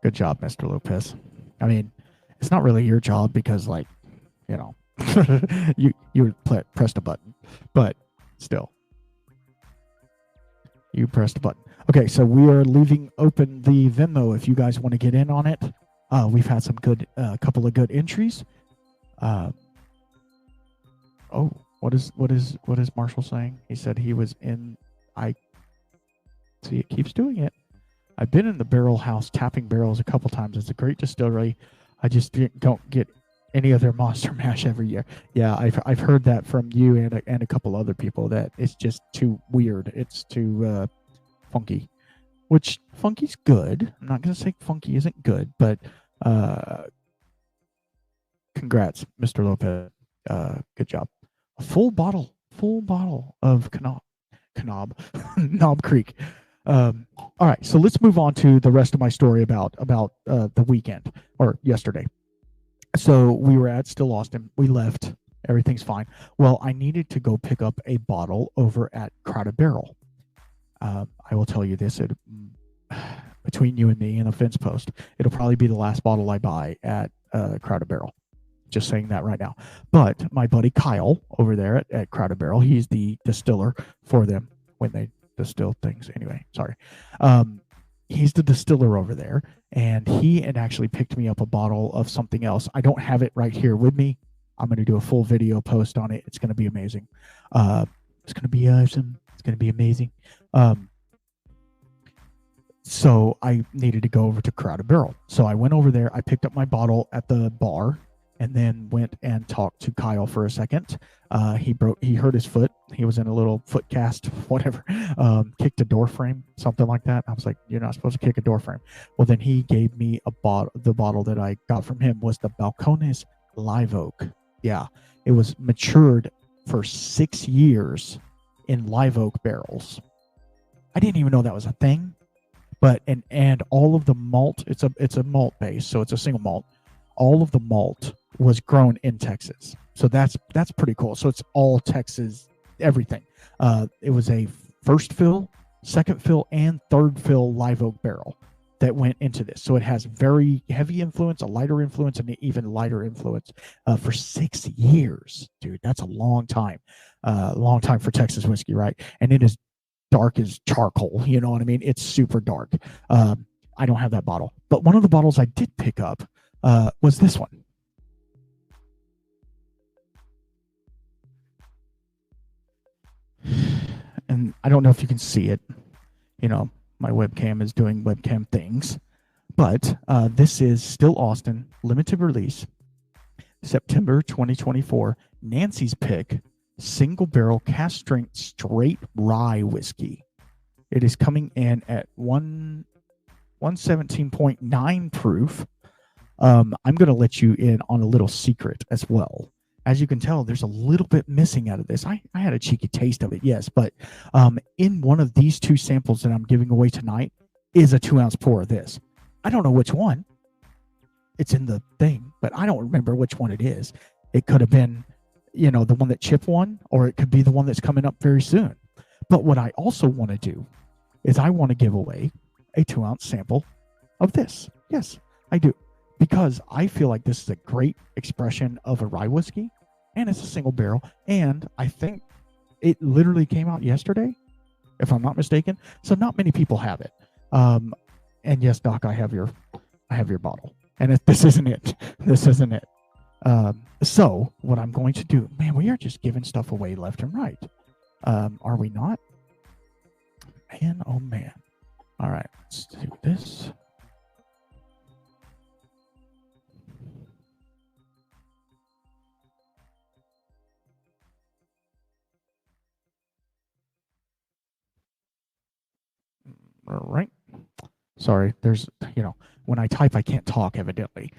Good job, Mr. Lopez. I mean, it's not really your job because, like, you pressed a button, but still, you pressed a button. Okay, so we are leaving open the Venmo if you guys want to get in on it. We've had some good, couple of good entries. What is Marshall saying? He said he was in. See, it keeps doing it. I've been in the barrel house tapping barrels a couple times. It's a great distillery. I just don't get any other Monster Mash every year. Yeah, I've heard that from you and a couple other people that it's just too weird. It's too funky, which funky's good. I'm not gonna say funky isn't good, but congrats, Mr. Lopez. Good job. A full bottle of Knob Creek. All right, so let's move on to the rest of my story about the weekend or yesterday. So we were at Still Austin. We left. Everything's fine. Well, I needed to go pick up a bottle over at Crowded Barrel. I will tell you this: between you and me and a fence post, it'll probably be the last bottle I buy at Crowded Barrel. Just saying that right now. But my buddy Kyle over there at Crowded Barrel, he's the distiller for them when they distill things. Anyway, sorry. He's the distiller over there, and he had actually picked me up a bottle of something else. I don't have it right here with me. I'm going to do a full video post on it. It's going to be amazing. It's going to be awesome. It's going to be amazing. So I needed to go over to Crowded Barrel. So I went over there. I picked up my bottle at the bar and then went and talked to Kyle for a second. He hurt his foot. He was in a little foot cast, whatever, kicked a door frame, something like that. I was like, you're not supposed to kick a door frame. Well, then he gave me the bottle that I got from him was the Balcones Live Oak. Yeah, it was matured for 6 years in live oak barrels. I didn't even know that was a thing. But and all of the malt, it's a malt base, so it's a single malt. All of the malt was grown in Texas, so that's pretty cool. So it's all Texas, everything. It was a first fill, second fill, and third fill live oak barrel that went into this. So it has very heavy influence, a lighter influence, and an even lighter influence for 6 years, dude. That's a long time for Texas whiskey, right? And it is dark as charcoal. You know what I mean? It's super dark. I don't have that bottle, but one of the bottles I did pick up was this one. And I don't know if you can see it. You know, my webcam is doing webcam things. But this is Still Austin, limited release, September 2024, Nancy's Pick, single barrel cast strength straight rye whiskey. It is coming in at 117.9 proof. I'm going to let you in on a little secret as well. As you can tell, there's a little bit missing out of this. I had a cheeky taste of it, yes, but in one of these two samples that I'm giving away tonight is a 2-ounce pour of this. I don't know which one. It's in the thing, but I don't remember which one it is. It could have been, you know, the one that Chip won, or it could be the one that's coming up very soon. But what I also want to do is I want to give away a 2-ounce sample of this. Yes, I do. Because I feel like this is a great expression of a rye whiskey, and it's a single barrel, and I think it literally came out yesterday, if I'm not mistaken. So not many people have it. And yes, Doc, I have your bottle, and this isn't it. This isn't it. So what I'm going to do, man, we are just giving stuff away left and right. Are we not? Man, oh man. All right, let's do this. All right. Sorry, there's, you know, when I type, I can't talk, evidently.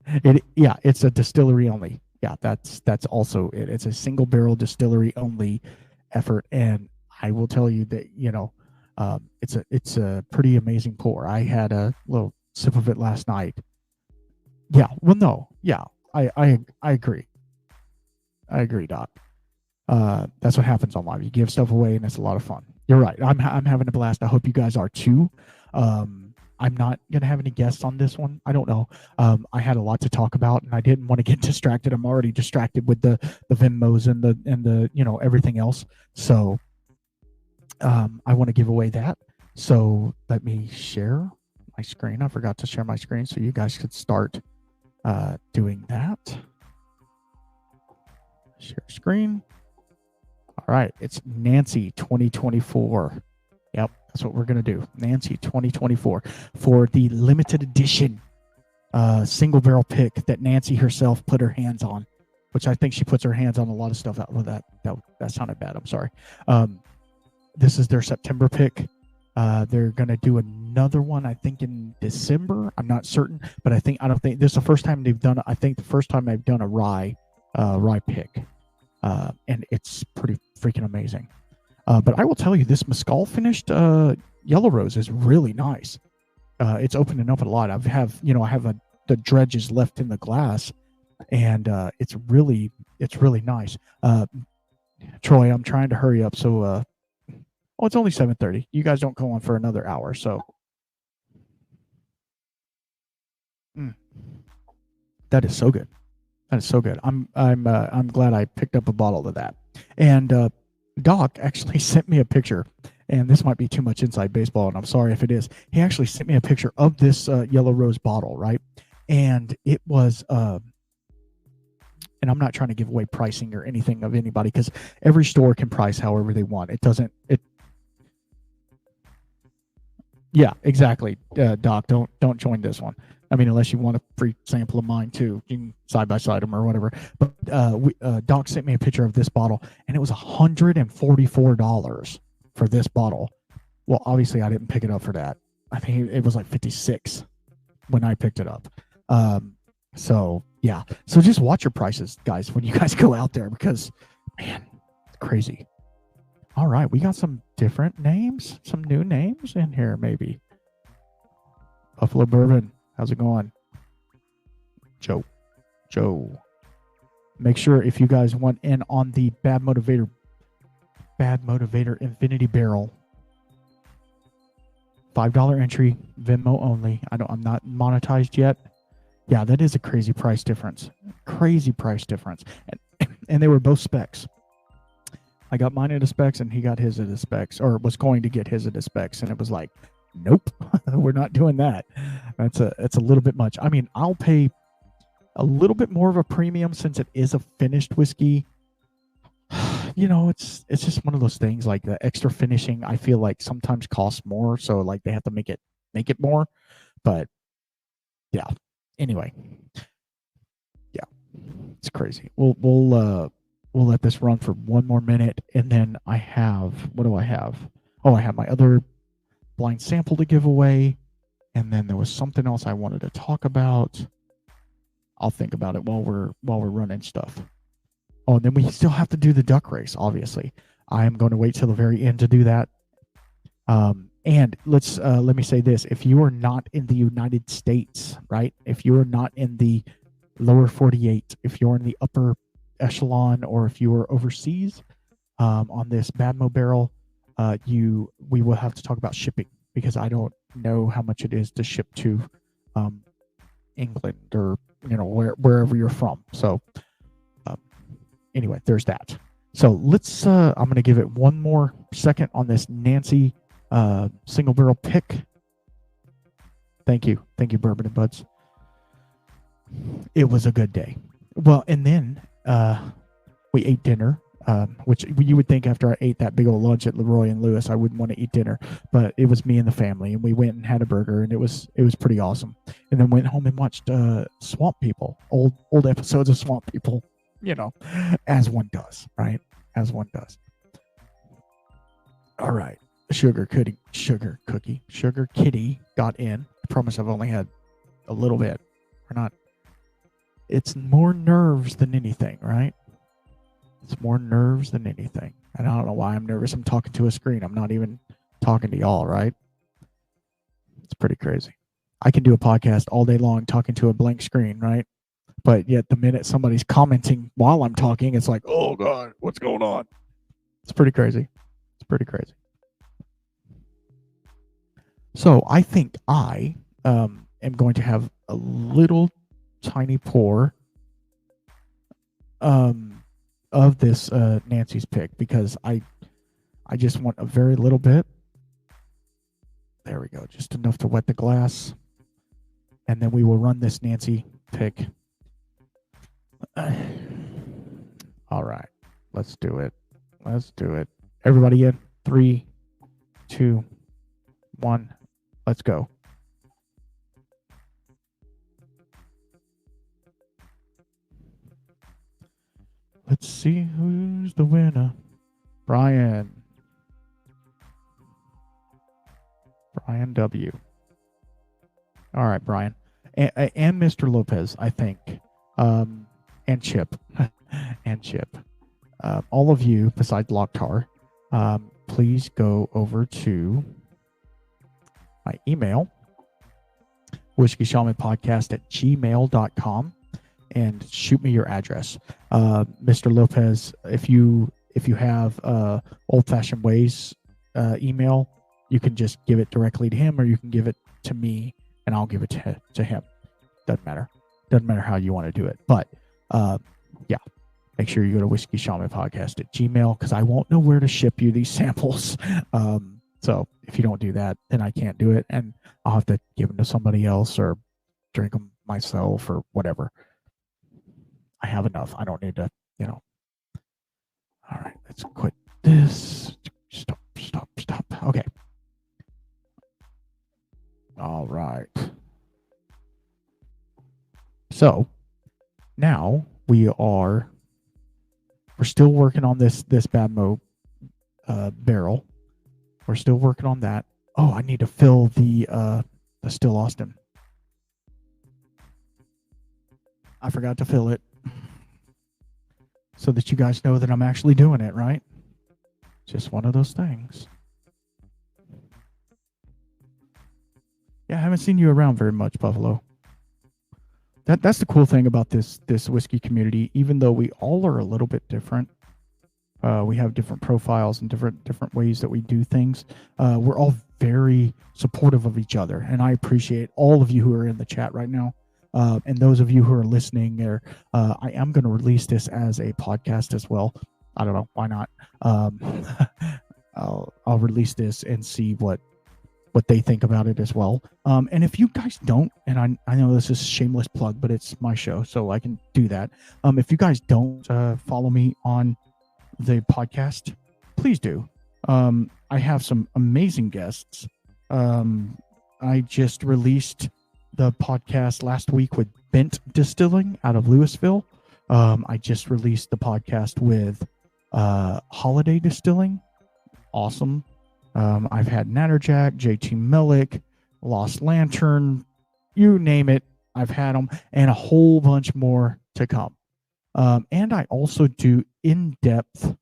It's a distillery only. Yeah, that's also it. It's a single barrel distillery only effort, and I will tell you that, you know, it's a pretty amazing pour. I had a little sip of it last night. Yeah, well, no, yeah, I agree. I agree, Doc. That's what happens on live. You give stuff away, and it's a lot of fun. You're right. I'm having a blast. I hope you guys are too. I'm not going to have any guests on this one. I don't know. I had a lot to talk about, and I didn't want to get distracted. I'm already distracted with the Venmos and the you know, everything else. So I want to give away that. So let me share my screen. I forgot to share my screen, so you guys could start doing that. Share screen. All right, it's Nancy 2024. Yep, that's what we're going to do. Nancy 2024 for the limited edition single barrel pick that Nancy herself put her hands on, which I think she puts her hands on a lot of stuff out with that. That sounded bad. I'm sorry. This is their September pick. They're going to do another one, I think, in December. I'm not certain, but I don't think this is the first time they've done. I think the first time they've done a rye pick, and it's pretty freaking amazing. But I will tell you, this mescal finished yellow rose is really nice. It's opening up a lot. I have the dredges left in the glass, and it's really nice. Troy, I'm trying to hurry up, so it's only 7:30. You guys don't go on for another hour, so that is so good. That is so good. I'm glad I picked up a bottle of that. And Doc actually sent me a picture, and this might be too much inside baseball, and I'm sorry if it is. He actually sent me a picture of this yellow rose bottle, right? And it was, and I'm not trying to give away pricing or anything of anybody, because every store can price however they want. Yeah, exactly. Doc, don't join this one. I mean, unless you want a free sample of mine too, you can side by side them or whatever. But Doc sent me a picture of this bottle, and it was $144 for this bottle. Well, obviously, I didn't pick it up for that. I think it was like $56 when I picked it up. So yeah, so just watch your prices, guys, when you guys go out there, because man, it's crazy. All right, we got some different names, some new names in here, maybe. Buffalo Bourbon, how's it going? Joe. Make sure if you guys want in on the Bad Motivator Infinity Barrel, $5 entry, Venmo only. I'm not monetized yet. Yeah, that is a crazy price difference. And they were both specs. I got mine at a specs, and he got his at a specs, or was going to get his at a specs, and it was like, nope, we're not doing that. It's a little bit much. I mean, I'll pay a little bit more of a premium since it is a finished whiskey. It's just one of those things, like the extra finishing, I feel like sometimes costs more, so like they have to make it more. But yeah, anyway, yeah, it's crazy. We'll let this run for one more minute, and then I have, what do I have? Oh, I have my other blind sample to give away, and then there was something else I wanted to talk about. I'll think about it while we're running stuff. Oh, and then we still have to do the duck race, obviously. I am going to wait till the very end to do that. And let me say this. If you are not in the United States, right? If you are not in the lower 48, if you're in the upper echelon, or if you are overseas on this Badmo barrel, we will have to talk about shipping, because I don't know how much it is to ship to England, or wherever you're from. So anyway, there's that. So let's I'm going to give it one more second on this Nancy single barrel pick. Thank you, Bourbon and Buds. It was a good day. Well, and then we ate dinner, which you would think after I ate that big old lunch at Leroy and Lewis, I wouldn't want to eat dinner, but it was me and the family, and we went and had a burger, and it was pretty awesome. And then went home and watched Swamp People, old episodes of Swamp People, as one does, right? As one does. All right, Sugar Kitty got in. I promise I've only had a little bit. It's more nerves than anything, right? It's more nerves than anything. And I don't know why I'm nervous. I'm talking to a screen. I'm not even talking to y'all, right? It's pretty crazy. I can do a podcast all day long talking to a blank screen, right? But yet the minute somebody's commenting while I'm talking, it's like, oh God, what's going on? It's pretty crazy. So I think I am going to have a little tiny pour of this Nancy's pick, because I just want a very little bit. There we go, just enough to wet the glass, and then we will run this Nancy pick. All right, let's do it. Everybody in 3, 2, 1, let's go. see who's the winner. Brian W. All right, Brian. And Mr. Lopez, I think. And Chip. And Chip. All of you, besides Locktar, please go over to my email, whiskyshamanpodcast@gmail.com, and shoot me your address. Mr. Lopez, if you have old-fashioned ways email, you can just give it directly to him, or you can give it to me and I'll give it to him. Doesn't matter how you want to do it. But yeah, make sure you go to whisky.shamanpodcast@gmail.com, because I won't know where to ship you these samples. So if you don't do that, then I can't do it, and I'll have to give them to somebody else or drink them myself or whatever. I have enough. I don't need to, All right, let's quit this. Stop. Okay. All right. So now we're still working on this Badmo barrel. We're still working on that. Oh, I need to fill the Still Austin. I forgot to fill it, so that you guys know that I'm actually doing it, right? Just one of those things. Yeah, I haven't seen you around very much, Buffalo. That's the cool thing about this whiskey community. Even though we all are a little bit different, we have different profiles and different ways that we do things. We're all very supportive of each other, and I appreciate all of you who are in the chat right now, and those of you who are listening. I am going to release this as a podcast as well. I don't know why not. I'll release this and see what they think about it as well. And if you guys don't, and I know this is a shameless plug, but it's my show, so I can do that. If you guys don't follow me on the podcast, please do. I have some amazing guests. I just released the podcast last week with Bent Distilling out of Louisville. I just released the podcast with Holiday Distilling. Awesome. I've had Natterjack, JT Millick, Lost Lantern, you name it, I've had them, and a whole bunch more to come. And I also do in-depth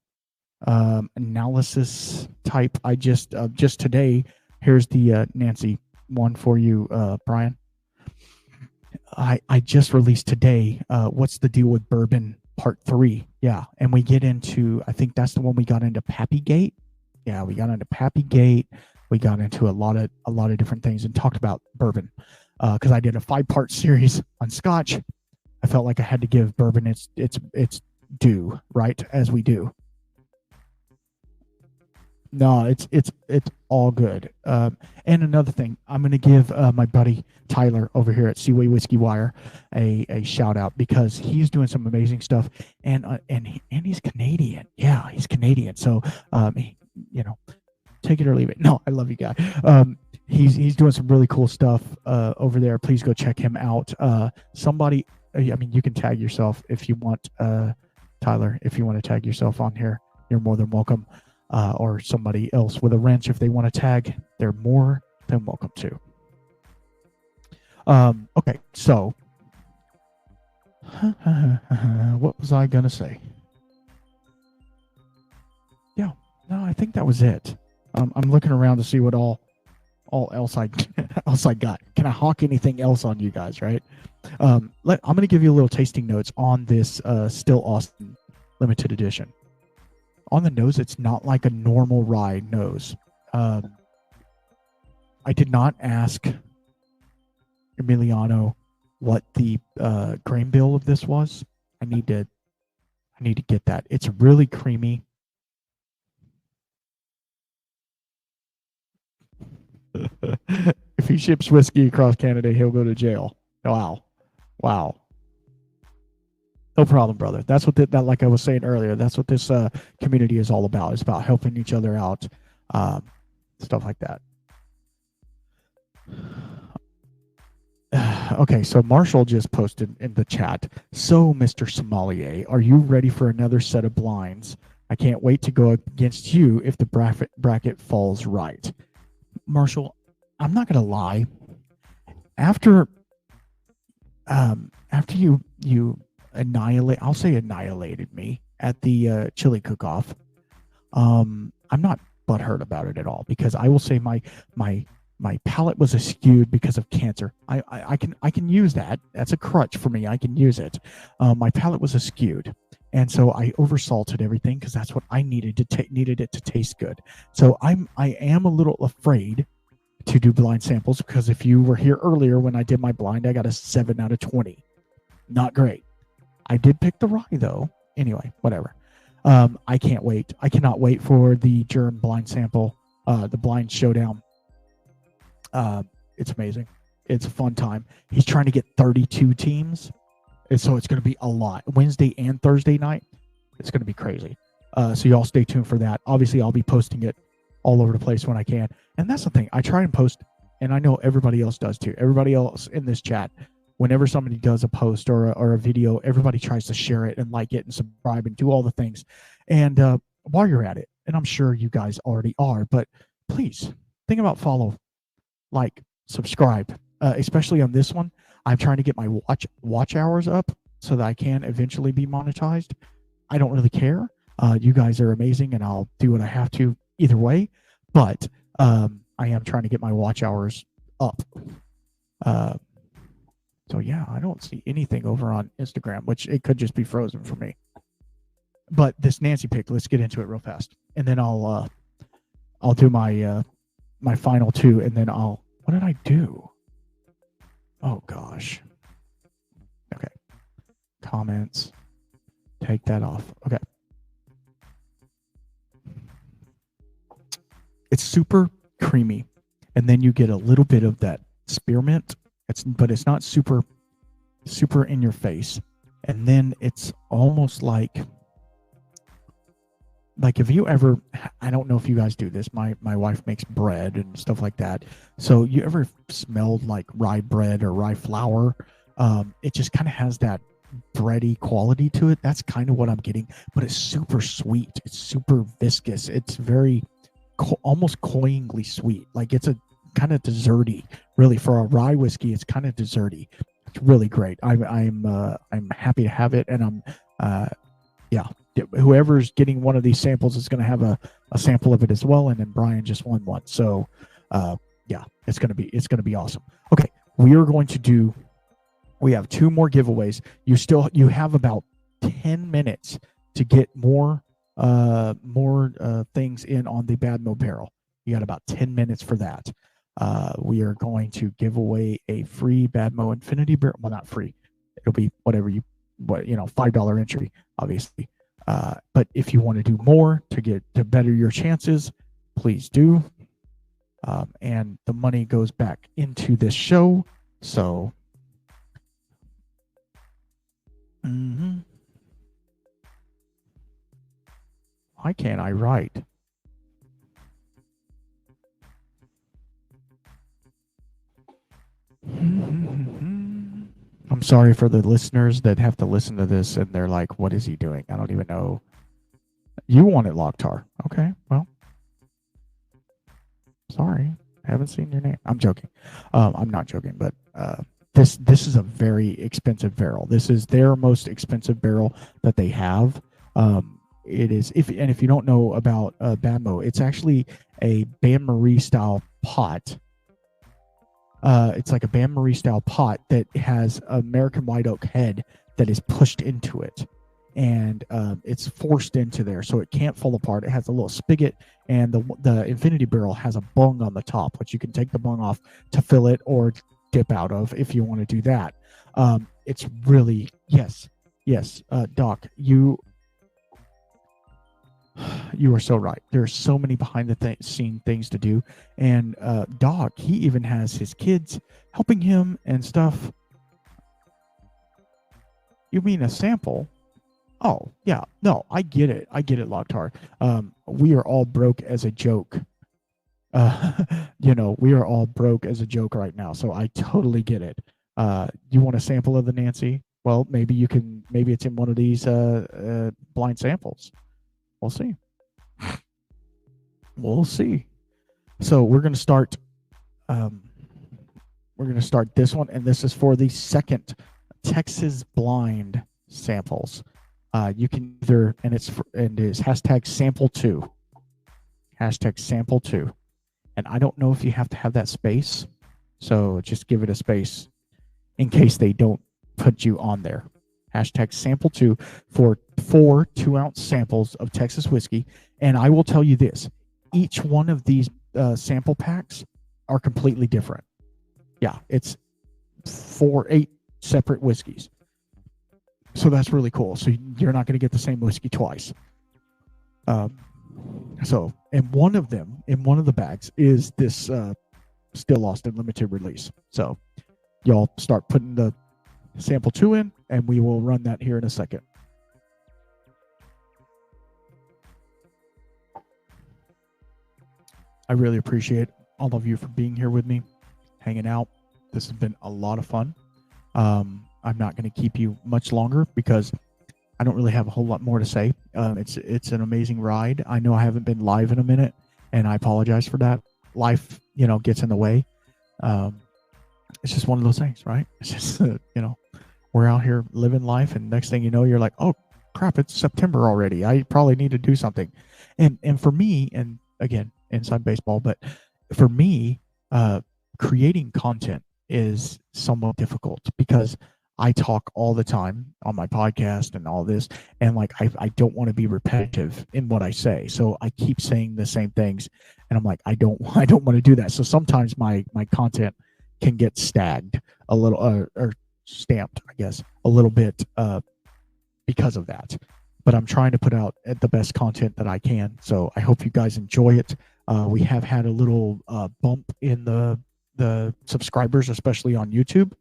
analysis type. I just today, here's the Nancy one for you, Brian. I just released today, What's the Deal with Bourbon Part 3. Yeah, and we get into, I think that's the one we got into Pappygate. Yeah, we got into Pappygate. We got into a lot of different things and talked about bourbon. Because I did a 5-part series on Scotch. I felt like I had to give bourbon its due, right, as we do. No, it's all good. And another thing, I'm going to give my buddy Tyler over here at Seaway Whiskey Wire a shout out, because he's doing some amazing stuff, and he's Canadian. Yeah, he's Canadian. So take it or leave it. No, I love you, guy. He's doing some really cool stuff over there. Please go check him out. Somebody, you can tag yourself if you want, Tyler. If you want to tag yourself on here, you're more than welcome. Or somebody else with a wrench, if they want to tag, they're more than welcome to. Okay, so what was I gonna say? Yeah, no, I think that was it. I'm looking around to see what all else I got. Can I hawk anything else on you guys? Right? I'm gonna give you a little tasting notes on this Still Austin limited edition. On the nose, it's not like a normal rye nose. I did not ask Emiliano what the grain bill of this was. I need to get that. It's really creamy. If he ships whiskey across Canada, he'll go to jail. Wow. No problem, brother. That's what that, like I was saying earlier, that's what this community is all about. It's about helping each other out, stuff like that. Okay, so Marshall just posted in the chat. So, Mr. Sommelier, are you ready for another set of blinds? I can't wait to go against you if the bracket falls right. Marshall, I'm not gonna lie. After you annihilated me at the chili cook-off, I'm not butthurt about it at all, because I will say my palate was askewed because of cancer. I can use that. That's a crutch for me. I can use it. My palate was askewed, and so I oversalted everything because that's what I needed it to taste good. So I am a little afraid to do blind samples, because if you were here earlier when I did my blind, I got a 7 out of 20. Not great. I did pick the rye though. Anyway, whatever. I can't wait. I cannot wait for the germ blind sample, the blind showdown. It's amazing. It's a fun time. He's trying to get 32 teams, and so it's going to be a lot. Wednesday and Thursday night, it's going to be crazy. So y'all stay tuned for that. Obviously, I'll be posting it all over the place when I can. And that's the thing. I try and post, and I know everybody else does too. Everybody else in this chat, whenever somebody does a post or a video, everybody tries to share it and like it and subscribe and do all the things. And while you're at it, and I'm sure you guys already are, but please think about follow, like, subscribe, especially on this one. I'm trying to get my watch hours up so that I can eventually be monetized. I don't really care. You guys are amazing, and I'll do what I have to either way. But I am trying to get my watch hours up. So yeah, I don't see anything over on Instagram, which it could just be frozen for me. But this Nancy pick, let's get into it real fast, and then I'll do my my final two, and then what did I do? Oh gosh. Okay. Comments. Take that off. Okay. It's super creamy, and then you get a little bit of that spearmint. But it's not super in your face. And then it's almost like if you ever, I don't know if you guys do this. My wife makes bread and stuff like that. So you ever smelled like rye bread or rye flour? It just kind of has that bready quality to it. That's kind of what I'm getting, but it's super sweet. It's super viscous. It's very almost cloyingly sweet. Like it's a kind of desserty, really. For a rye whiskey, it's kind of desserty. It's really great. I'm happy to have it, and yeah. Whoever's getting one of these samples is going to have a sample of it as well, and then Brian just won one. So yeah, it's going to be awesome. Okay, we have 2 more giveaways. You have about 10 minutes to get more things in on the Badmo barrel. You got about 10 minutes for that. We are going to give away a free Badmo Infinity barrel. Well, not free. It'll be $5 entry, obviously. But if you want to do more to better your chances, please do. And the money goes back into this show. So, why can't I write? I'm sorry for the listeners that have to listen to this and they're like, what is he doing? I don't even know. You wanted Locktar. Okay, well, sorry. I haven't seen your name. I'm joking. I'm not joking, but this is a very expensive barrel. This is their most expensive barrel that they have. It is, if you don't know about Badmo, it's actually a bain-marie style pot. It's like a bain-marie style pot that has American white oak head that is pushed into it, and it's forced into there, so it can't fall apart. It has a little spigot, and the Infinity barrel has a bung on the top, which you can take the bung off to fill it or dip out of if you want to do that. It's really yes, Doc, you are so right. There are so many behind the scene things to do. And Doc, he even has his kids helping him and stuff. You mean a sample? Oh, yeah. No, I get it. Locktar. We are all broke as a joke. We are all broke as a joke right now. So I totally get it. You want a sample of the Nancy? Well, maybe you can. Maybe it's in one of these blind samples. We'll see. We'll see. So we're going to start. We're going to start this one, and this is for the second Texas blind samples. You can either, and it's hashtag sample2. Hashtag sample2. And I don't know if you have to have that space, so just give it a space in case they don't put you on there. Hashtag sample2 for 4 2-ounce samples of Texas whiskey. And I will tell you this, each one of these sample packs are completely different. Yeah, it's 8 separate whiskeys. So that's really cool. So you're not going to get the same whiskey twice. So, and one of them, in one of the bags, is this Still Lost and limited release. So y'all start putting the sample 2 in, and we will run that here in a second. I really appreciate all of you for being here with me, hanging out. This has been a lot of fun. I'm not going to keep you much longer because I don't really have a whole lot more to say. It's an amazing ride. I know I haven't been live in a minute, and I apologize for that. Life, gets in the way. It's just one of those things, right? It's just, we're out here living life, and next thing you know, you're like, oh crap, it's September already. I probably need to do something. And for me, and again, inside baseball, but for me, creating content is somewhat difficult because I talk all the time on my podcast and all this, and like I don't want to be repetitive in what I say, so I keep saying the same things, and I'm like I don't want to do that. So sometimes my content can get stagned a little or stamped, I guess, a little bit because of that. But I'm trying to put out the best content that I can. So I hope you guys enjoy it. We have had a little bump in the subscribers, especially on YouTube.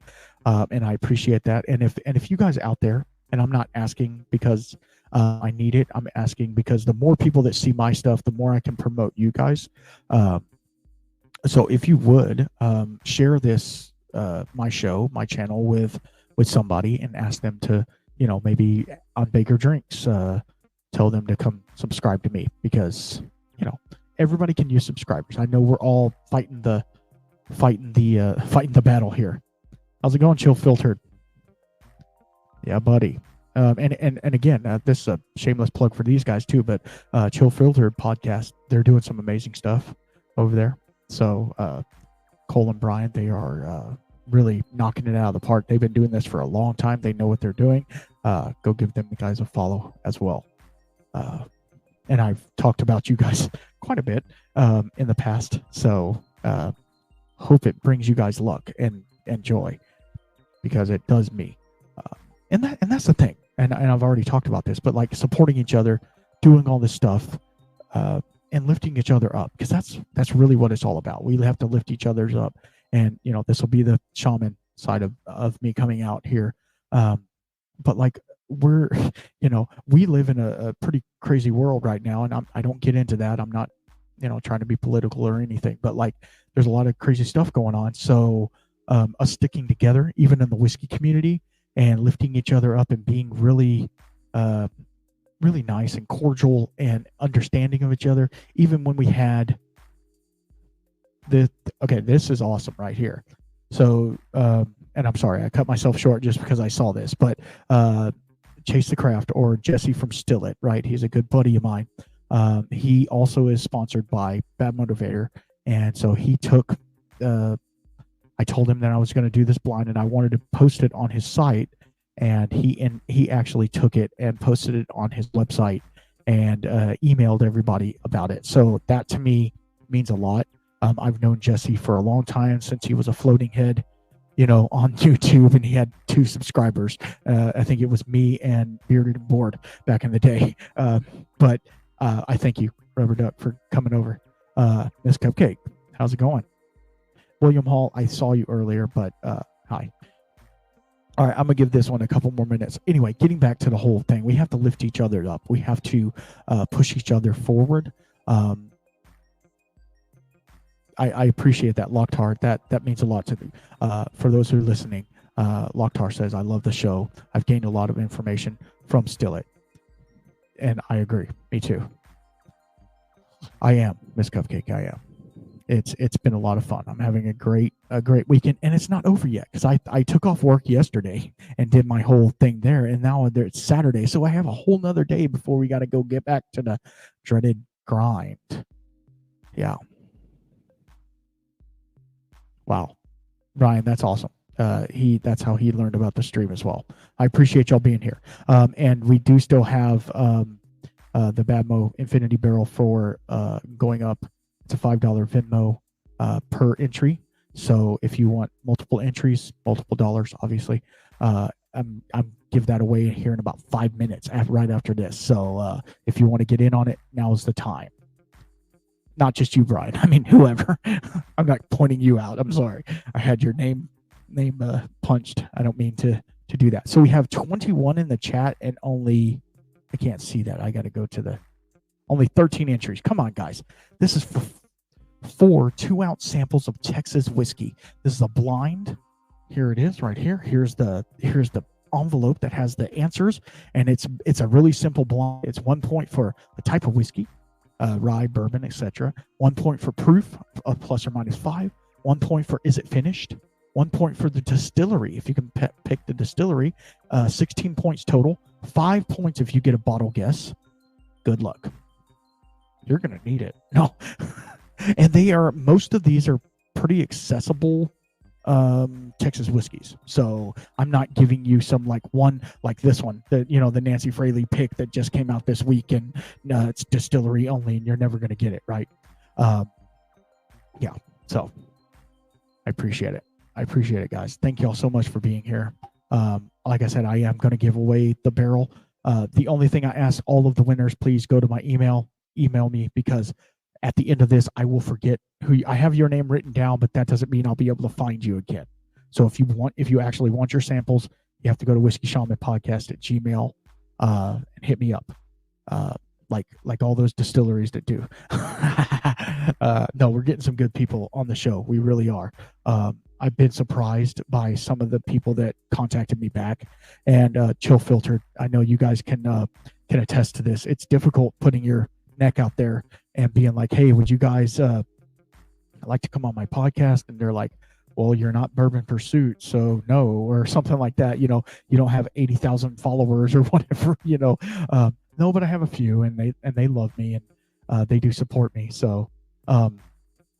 And I appreciate that. And if you guys out there, and I'm not asking because I need it, I'm asking because the more people that see my stuff, the more I can promote you guys. So if you would share this, my channel with somebody and ask them to, maybe on Baker Drinks, tell them to come subscribe to me because, everybody can use subscribers. I know we're all fighting the battle here. How's it going, Chill Filtered? Yeah, buddy. And again, this is a shameless plug for these guys too, but Chill Filtered podcast, they're doing some amazing stuff over there. So Cole and Brian, they are really knocking it out of the park. They've been doing this for a long time. They know what they're doing. Go give them guys a follow as well. And I've talked about you guys quite a bit in the past. So hope it brings you guys luck and joy, because it does me. And that's the thing. And I've already talked about this, but like supporting each other, doing all this stuff, and lifting each other up, because that's really what it's all about. We have to lift each other's up. And this will be the shaman side of me coming out here. But like we're, we live in a pretty crazy world right now, and I don't get into that. I'm not, trying to be political or anything, but like there's a lot of crazy stuff going on. So us sticking together, even in the whiskey community, and lifting each other up and being really, really nice and cordial and understanding of each other, even when we had this is awesome right here. So, and I'm sorry, I cut myself short just because I saw this, but Chase the Craft, or Jesse from Still It, right? He's a good buddy of mine. He also is sponsored by Bad Motivator. And so he took, I told him that I was going to do this blind and I wanted to post it on his site. And he actually took it and posted it on his website and emailed everybody about it. So that to me means a lot. I've known Jesse for a long time, since he was a floating head, on YouTube, and he had 2 subscribers. I think it was me and Bearded and Bored back in the day. But I thank you, Rubber Duck, for coming over. Miss Cupcake, how's it going? William Hall, I saw you earlier, but hi. All right, I'm going to give this one a couple more minutes. Anyway, getting back to the whole thing, we have to lift each other up. We have to push each other forward. I appreciate that, Locked Hard. That means a lot to me. For those who are listening, Locktar says, I love the show. I've gained a lot of information from Still It. And I agree. Me too. I am, Miss Cupcake. I am. It's been a lot of fun. I'm having a great weekend, and it's not over yet because I took off work yesterday and did my whole thing there, and now it's Saturday, so I have a whole nother day before we got to go get back to the dreaded grind. Yeah. Wow, Ryan, that's awesome. That's how he learned about the stream as well. I appreciate y'all being here. And we do still have the Badmo Infinity Barrel for going up. It's a $5 Venmo per entry. So if you want multiple entries, multiple dollars, obviously, I'm give that away here in about 5 minutes right after this. So if you want to get in on it, now is the time. Not just you, Brian. I mean, whoever. I'm not pointing you out. I'm sorry. I had your name punched. I don't mean to do that. So we have 21 in the chat and only, I can't see that. I got to go to only 13 entries. Come on, guys. This is for 4 2-ounce samples of Texas whiskey. This is a blind. Here it is right here. Here's the envelope that has the answers, and it's a really simple blind. It's 1 point for the type of whiskey, rye, bourbon, etc. 1 point for proof of plus or minus 5. 1 point for is it finished. 1 point for the distillery if you can pick the distillery. 16 points total. 5 points if you get a bottle guess. Good luck. You're gonna need it. No. And most of these are pretty accessible Texas whiskeys. So I'm not giving you some like this one, the Nancy Fraley pick that just came out this week, and it's distillery only, and you're never going to get it, right? Yeah. So I appreciate it, guys. Thank you all so much for being here. Like I said, I am going to give away the barrel. The only thing I ask all of the winners, please go to my email me, because at the end of this, I will forget I have your name written down, but that doesn't mean I'll be able to find you again. So if you actually want your samples, you have to go to Whiskey Shaman Podcast at Gmail and hit me up. Like all those distilleries that do. No, we're getting some good people on the show. We really are. I've been surprised by some of the people that contacted me back. And Chill Filtered, I know you guys can attest to this. It's difficult putting your neck out there and being like, hey, would you guys like to come on my podcast? And they're like, well, you're not Bourbon Pursuit, so no, or something like that. You don't have 80,000 followers or whatever. No, but I have a few, and they love me, and they do support me. So in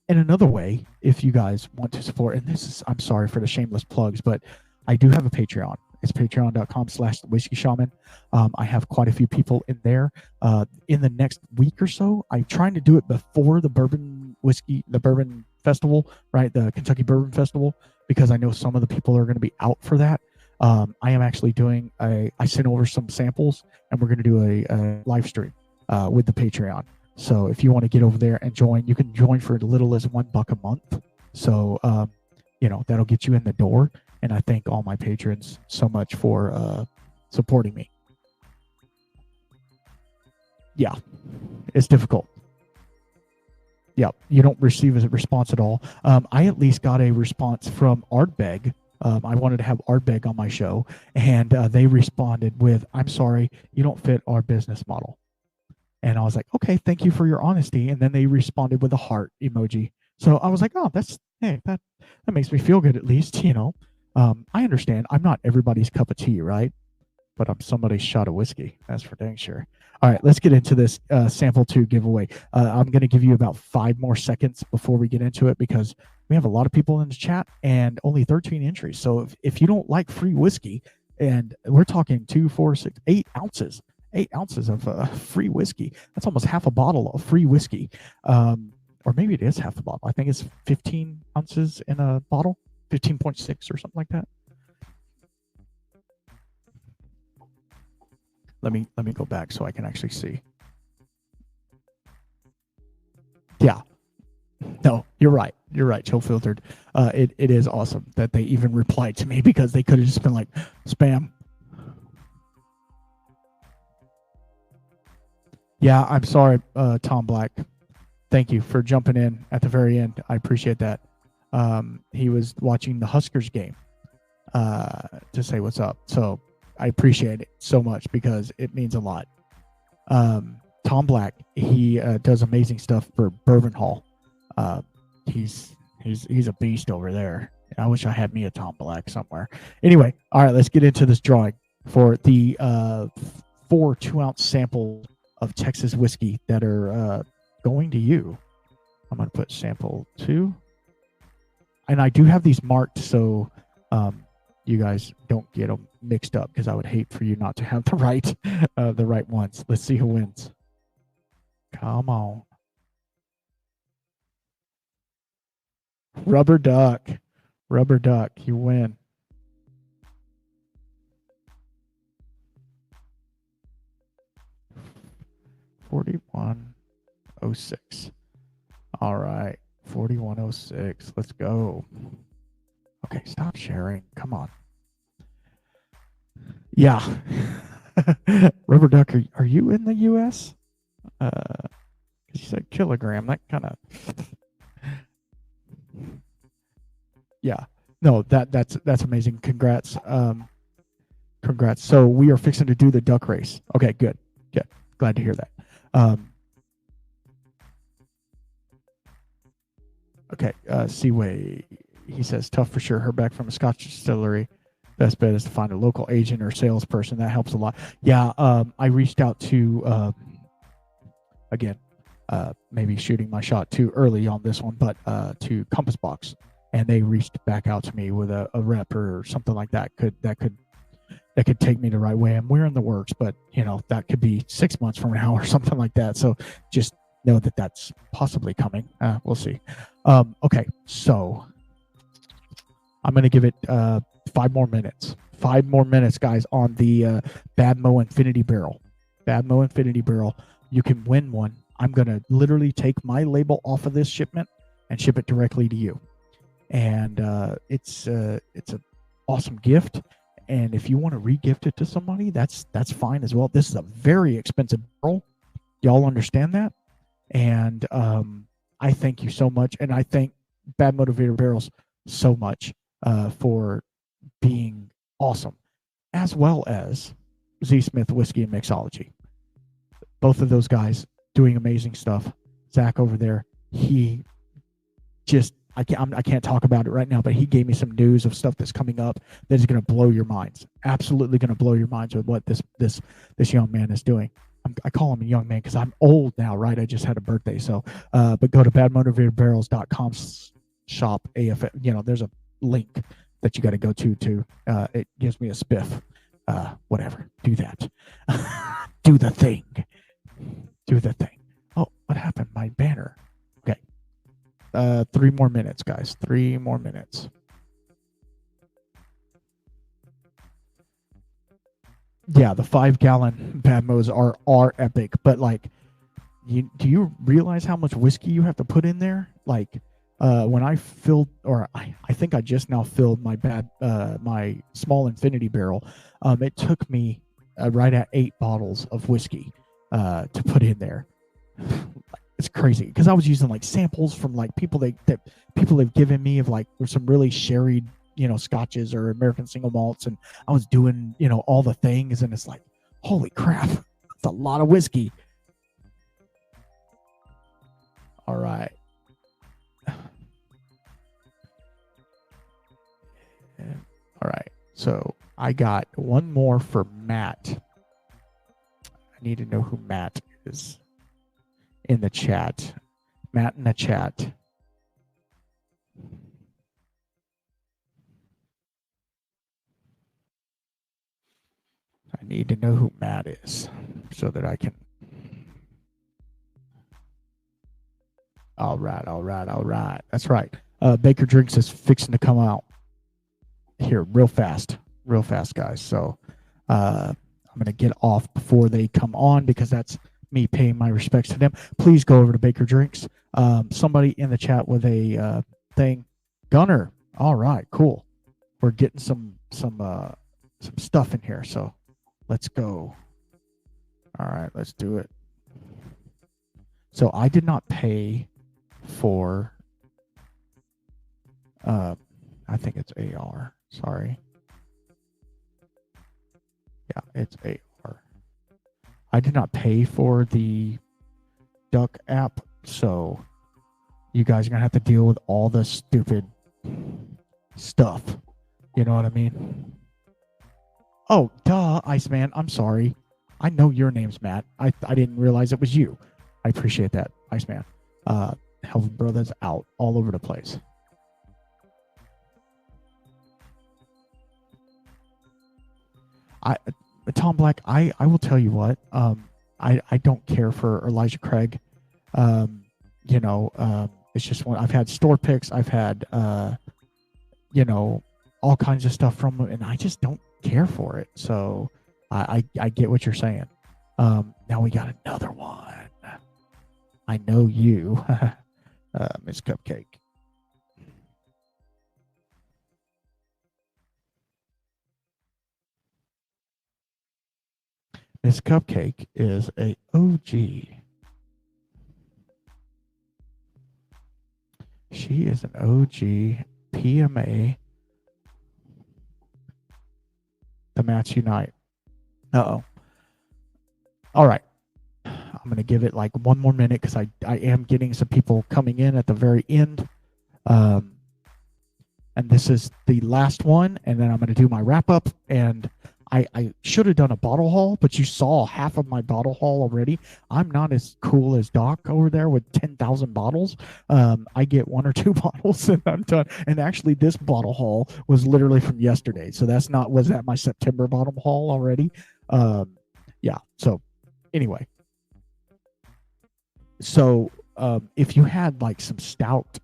another way, if you guys want to support, and I'm sorry for the shameless plugs, but I do have a Patreon. It's patreon.com/whiskey-shaman. I have quite a few people in there. In the next week or so, I'm trying to do it before the Bourbon Festival, right? The Kentucky Bourbon Festival, because I know some of the people are going to be out for that. I am actually doing I sent over some samples, and we're going to do a live stream with the Patreon. So if you want to get over there and join, you can join for as little as $1 a month. So that'll get you in the door. And I thank all my patrons so much for supporting me. Yeah, it's difficult. Yeah, you don't receive a response at all. I at least got a response from Ardbeg. I wanted to have Ardbeg on my show, and they responded with, I'm sorry, you don't fit our business model. And I was like, okay, thank you for your honesty. And then they responded with a heart emoji. So I was like, oh, that makes me feel good at least, I understand. I'm not everybody's cup of tea, right? But I'm somebody's shot of whiskey. That's for dang sure. All right, let's get into this sample 2 giveaway. I'm going to give you about 5 more seconds before we get into it, because we have a lot of people in the chat and only 13 entries. So if you don't like free whiskey, and we're talking 2, 4, 6, 8 ounces, 8 ounces of free whiskey. That's almost half a bottle of free whiskey. Or maybe it is half a bottle. I think it's 15 ounces in a bottle. 15.6 or something like that. Let me go back so I can actually see. Yeah. No, you're right. You're right, Chill Filtered. It is awesome that they even replied to me, because they could have just been like, spam. Yeah, I'm sorry, Tom Black. Thank you for jumping in at the very end. I appreciate that. He was watching the Huskers game. to say what's up. So I appreciate it so much because it means a lot. Tom Black, he does amazing stuff for Bourbon Hall. He's a beast over there. I wish I had me a Tom Black somewhere. Anyway, all right, let's get into this drawing for the 4 2-ounce samples of Texas whiskey that are going to you. I'm going to put sample 2. And I do have these marked so you guys don't get them mixed up, because I would hate for you not to have the right ones. Let's see who wins. Come on. Rubber duck, you win. $41.06. All right, 41.06. Let's go. Okay, stop sharing. Come on. Yeah. Rubber duck, are you in the U.S.? You said kilogram. That kind of. Yeah. No, that's amazing. Congrats. Congrats. So we are fixing to do the duck race. Okay, good. Glad to hear that. Okay, Seaway, he says, tough for sure. Her back from a Scotch distillery. Best bet is to find a local agent or salesperson. That helps a lot. Yeah, I reached out to, again, maybe shooting my shot too early on this one, but to Compass Box, and they reached back out to me with a rep or something like that. That could take me the right way. And we're in the works, but that could be 6 months from now or something like that. So just know that that's possibly coming. We'll see. Okay, so I'm going to give it 5 more minutes. 5 more minutes, guys, on the Badmo Infinity Barrel. Badmo Infinity Barrel. You can win one. I'm going to literally take my label off of this shipment and ship it directly to you. And it's an awesome gift. And if you want to re-gift it to somebody, that's fine as well. This is a very expensive barrel. Y'all understand that? And I thank you so much. And I thank Bad Motivator Barrels so much for being awesome, as well as Z Smith Whiskey and Mixology. Both of those guys doing amazing stuff. Zach over there, he just, I can't talk about it right now, but he gave me some news of stuff that's coming up that is going to blow your minds. Absolutely going to blow your minds with what this young man is doing. I call him a young man because I'm old now, right? I just had a birthday. So, but go to badmotivatedbarrels.com shop AF. There's a link that you got to go to. It gives me a spiff. Whatever. Do that. Do the thing. Do the thing. Oh, what happened? My banner. Okay. 3 more minutes, guys. 3 more minutes. Yeah, the 5-gallon Badmos are epic, but do you realize how much whiskey you have to put in there? When I filled, or I think I just now filled my small Infinity Barrel, it took me right at 8 bottles of whiskey to put in there. It's crazy because I was using samples from people that people have given me of some really sherried scotches or American single malts, and I was doing all the things, and it's holy crap, that's a lot of whiskey. All right. All right, so I got one more for Matt. I need to know who Matt is in the chat. Matt in the chat. I need to know who Matt is so that I can. All right. That's right. Baker Drinks is fixing to come out here real fast, guys. So I'm going to get off before they come on because that's me paying my respects to them. Please go over to Baker Drinks. Somebody in the chat with a thing. Gunner. All right, cool. We're getting some stuff in here. So let's go. All right, let's do it. So I did not pay for, I think it's AR. Sorry. Yeah, it's AR. I did not pay for the Duck app, so you guys are gonna have to deal with all the stupid stuff. You know what I mean? Oh, duh, Iceman. I'm sorry. I know your name's Matt. I didn't realize it was you. I appreciate that, Iceman. Health Brothers out all over the place. Tom Black, I will tell you what. I don't care for Elijah Craig. It's just one. I've had store picks. I've had all kinds of stuff from him, and I just don't care for it. So I get what you're saying. Now we got another one. I know you, Miss Cupcake. Miss Cupcake is a OG. She is an OG PMA. The Mats Unite. Uh-oh. All right. I'm going to give it like one more minute because I am getting some people coming in at the very end. And this is the last one. And then I'm going to do my wrap up. And I should have done a bottle haul, but you saw half of my bottle haul already. I'm not as cool as Doc over there with 10,000 bottles. I get 1 or 2 bottles and I'm done. And actually, this bottle haul was literally from yesterday. So was that my September bottle haul already? Yeah. So anyway. So if you had like some stout,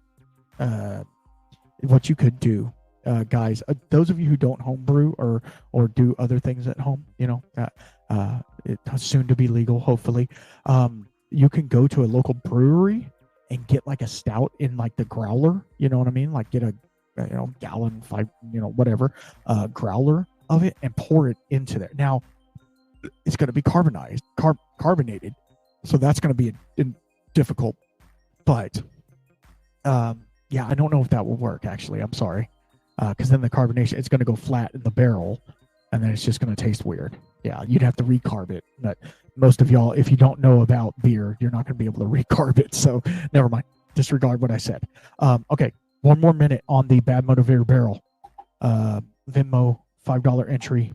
what you could do, guys, those of you who don't homebrew or do other things at home, it's soon to be legal, hopefully. You can go to a local brewery and get like a stout in like the growler. You know what I mean? Like get a gallon, 5, whatever, growler of it and pour it into there. Now it's going to be carbonated, so that's going to be difficult. But yeah, I don't know if that will work. Actually, I'm sorry. Because then the carbonation, it's going to go flat in the barrel, and then it's just going to taste weird. Yeah, you'd have to recarb it. But most of y'all, if you don't know about beer, you're not going to be able to recarb it. So never mind. Disregard what I said. Okay, one more minute on the Bad Motivator barrel. Venmo, $5 entry.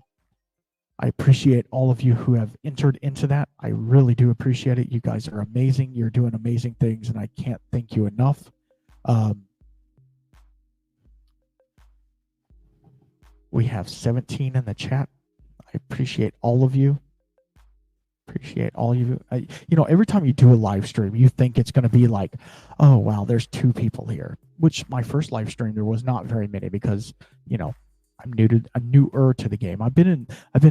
I appreciate all of you who have entered into that. I really do appreciate it. You guys are amazing. You're doing amazing things, and I can't thank you enough. We have 17 in the chat. I appreciate all of you. Appreciate all of you. Every time you do a live stream, you think it's going to be like, oh, wow, there's 2 people here. Which my first live stream, there was not very many because, I'm newer to the game. I've been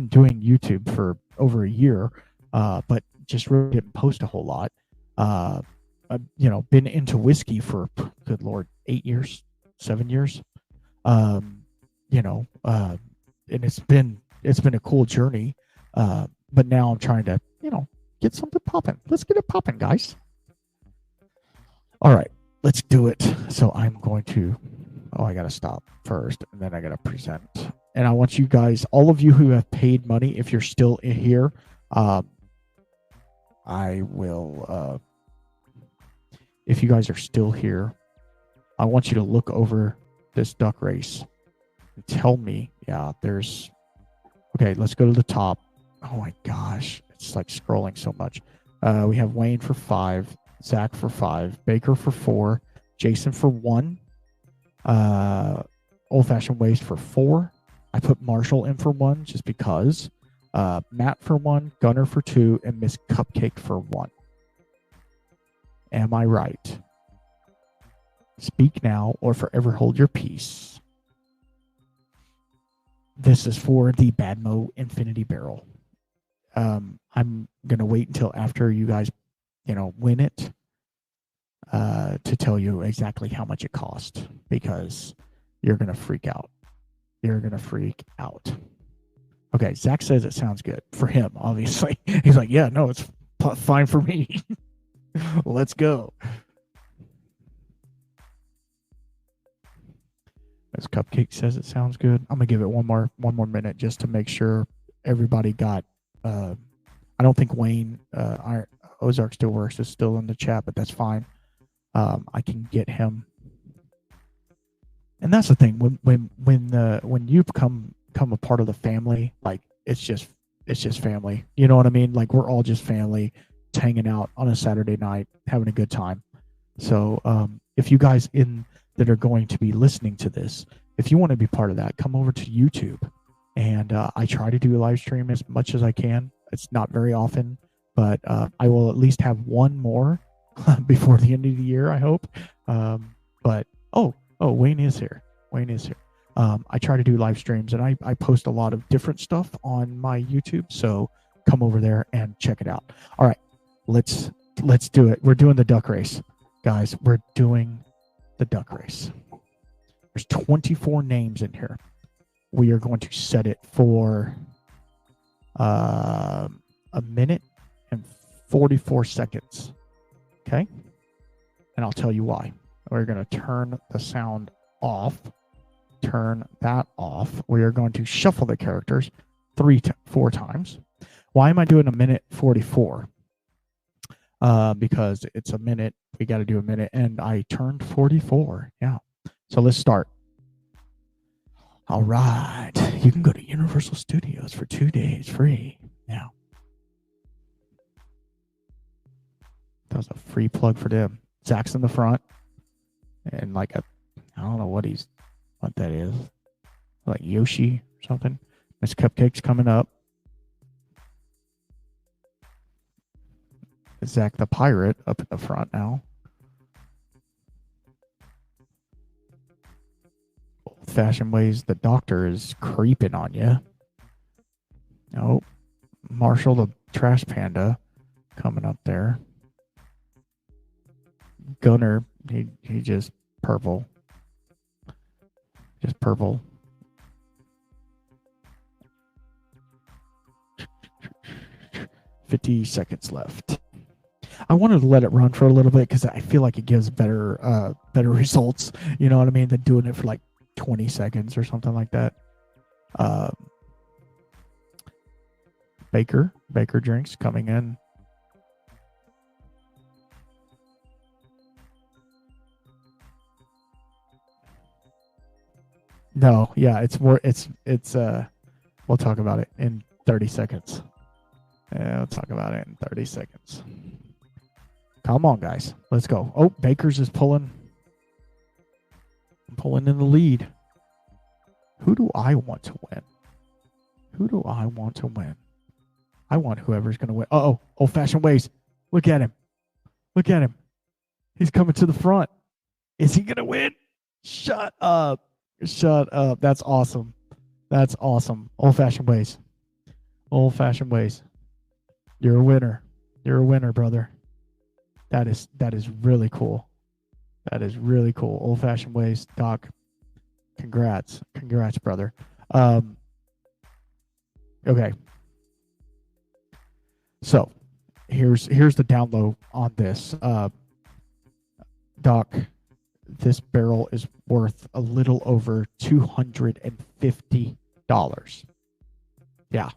doing YouTube for over a year, but just really didn't post a whole lot. I've, been into whiskey for, good Lord, 8 years, 7 years. And it's been a cool journey. But now I'm trying to, get something popping. Let's get it popping, guys. All right, let's do it. So I'm going to, I got to stop first and then I got to present. And I want you guys, all of you who have paid money, if you're still in here, I will, if you guys are still here, I want you to look over this duck race. Tell me, okay, let's go to the top. Oh my gosh, it's like scrolling so much. We have Wayne for 5, Zach for 5, Baker for 4, Jason for 1, Old Fashioned Waste for 4. I put Marshall in for 1 just because. Matt for 1, Gunner for 2, and Miss Cupcake for 1. Am I right? Speak now or forever hold your peace. This is for the Badmo Infinity Barrel. I'm going to wait until after you guys, win it to tell you exactly how much it cost because you're going to freak out. You're going to freak out. Okay, Zach says it sounds good for him, obviously. He's like, yeah, no, it's fine for me. Let's go. As Cupcake says it sounds good. I'm gonna give it one more minute just to make sure everybody got. I don't think Wayne, our Ozark Still Works, is still in the chat, but that's fine. I can get him. And that's the thing, when you become a part of the family, like it's just family. You know what I mean? Like we're all just family, hanging out on a Saturday night, having a good time. So if you guys that are going to be listening to this, if you want to be part of that, come over to YouTube. And I try to do a live stream as much as I can. It's not very often, but I will at least have one more before the end of the year, I hope. But Wayne is here. I try to do live streams, and I post a lot of different stuff on my YouTube. So come over there and check it out. All right, let's do it. We're doing the duck race, guys. We're doing the duck race. There's 24 names in here. We are going to set it for a minute and 44 seconds. Okay, and I'll tell you why. We're going to turn the sound off. Turn that off. We are going to shuffle the characters 4 times. Why am I doing a minute 44? Because it's a minute. We got to do a minute, and I turned 44. Yeah. So let's start. All right. You can go to Universal Studios for 2 days free. Now. That was a free plug for them. Zach's in the front, and like I don't know what that is, like Yoshi or something. Miss Cupcake's coming up. Zach the pirate up in the front now. Old Fashioned Ways, the doctor is creeping on you. Oh, Marshall the trash panda coming up there. Gunner, he just purple. Just purple. "50 seconds left." I wanted to let it run for a little bit because I feel like it gives better results. You know what I mean? Than doing it for like 20 seconds or something like that. Baker drinks coming in. No, yeah, it's we'll talk about it in 30 seconds. Yeah, we'll talk about it in 30 seconds. Come on, guys. Let's go. Oh, Baker's is pulling in the lead. Who do I want to win? I want whoever's going to win. Uh-oh, Old Fashioned Ways. Look at him. He's coming to the front. Is he going to win? Shut up. That's awesome. Old Fashioned Ways. You're a winner, brother. That is really cool. Old Fashioned Ways, Doc. Congrats, brother. Okay. So here's the down low on this. Doc, this barrel is worth a little over $250. Yeah,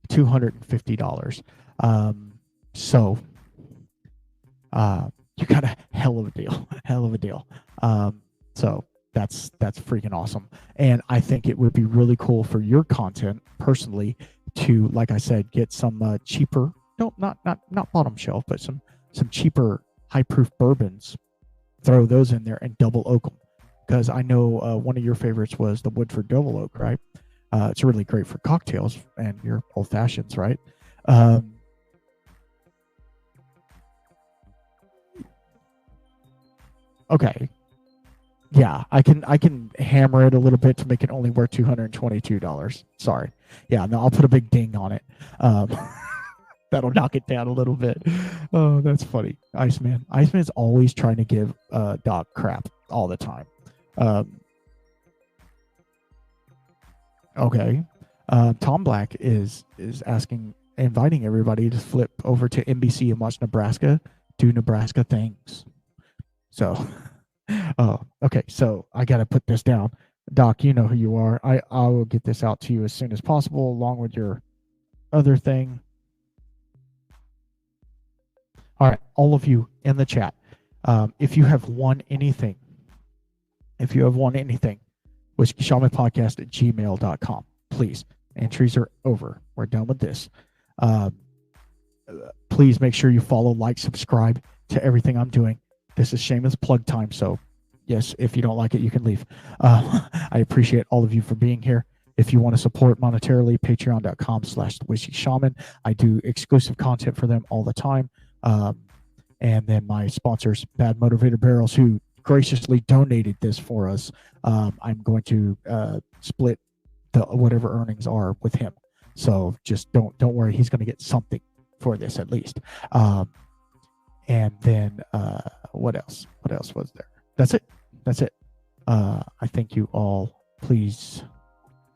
$250. So you got a hell of a deal. So that's freaking awesome. And I think it would be really cool for your content personally to, like I said, get some cheaper, not bottom shelf, but some cheaper high proof bourbons. Throw those in there and double oak them, because I know one of your favorites was the Woodford Double Oak, right? It's really great for cocktails and your old fashions, right? Okay, yeah, I can hammer it a little bit to make it only worth $222. Sorry, yeah, no, I'll put a big ding on it. That'll knock it down a little bit. Oh, that's funny. Iceman's always trying to give Doc crap all the time. Okay. Tom Black is inviting everybody to flip over to NBC and watch Nebraska do Nebraska things. So, okay. So I got to put this down. Doc, you know who you are. I will get this out to you as soon as possible, along with your other thing. All right, all of you in the chat, if you have won anything, whiskeyshamanpodcast@gmail.com, please. Entries are over. We're done with this. Please make sure you follow, like, subscribe to everything I'm doing. This is shameless plug time, so yes, if you don't like it, you can leave. I appreciate all of you for being here. If you want to support monetarily, patreon.com/whiskey-shaman. I do exclusive content for them all the time. And then my sponsors, Bad Motivator Barrels, who graciously donated this for us. I'm going to split the whatever earnings are with him. So just don't worry. He's going to get something for this at least. And then what else? What else was there? That's it. I thank you all. Please,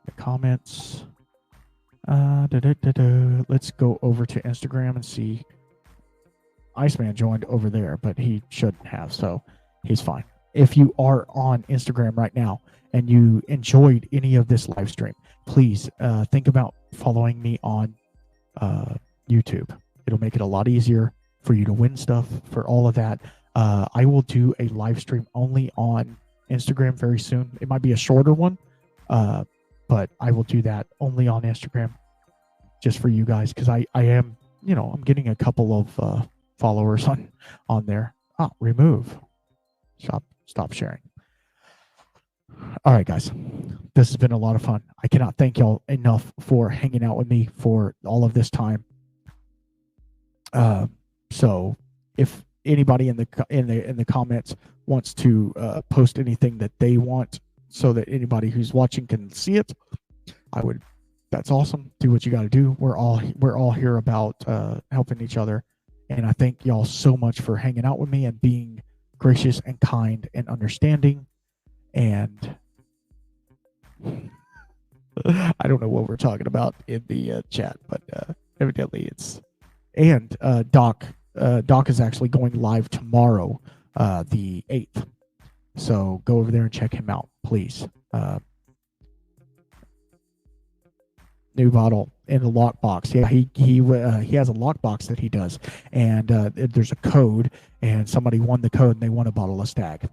the comments. Let's go over to Instagram and see. Iceman joined over there, but he shouldn't have, so he's fine. If you are on Instagram right now and you enjoyed any of this live stream, please think about following me on YouTube. It'll make it a lot easier for you to win stuff, for all of that. I will do a live stream only on Instagram very soon. It might be a shorter one, but I will do that only on Instagram just for you guys, because I am, I'm getting a couple of followers on there. Remove. Stop sharing. All right, guys. This has been a lot of fun. I cannot thank y'all enough for hanging out with me for all of this time. So if anybody in the comments wants to post anything that they want so that anybody who's watching can see it, that's awesome. Do what you got to do. We're all here about helping each other. And I thank y'all so much for hanging out with me and being gracious and kind and understanding. And I don't know what we're talking about in the chat, but evidently it's. And Doc is actually going live tomorrow, the 8th. So go over there and check him out, please. New bottle in the lockbox. Yeah, he has a lockbox that he does, and there's a code, and somebody won the code, and they won a bottle of Stag.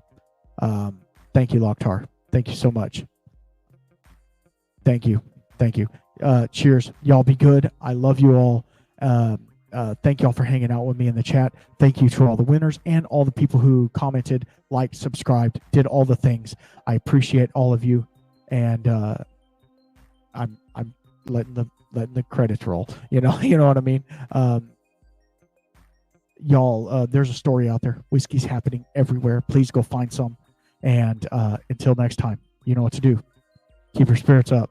Thank you, Locktar. Thank you so much. Thank you. Cheers. Y'all be good. I love you all. Thank y'all for hanging out with me in the chat. Thank you to all the winners and all the people who commented, liked, subscribed, did all the things. I appreciate all of you, and I'm letting the credits roll. You know what I mean. Y'all, there's a story out there. Whiskey's happening everywhere. Please go find some. And until next time, you know what to do. Keep your spirits up.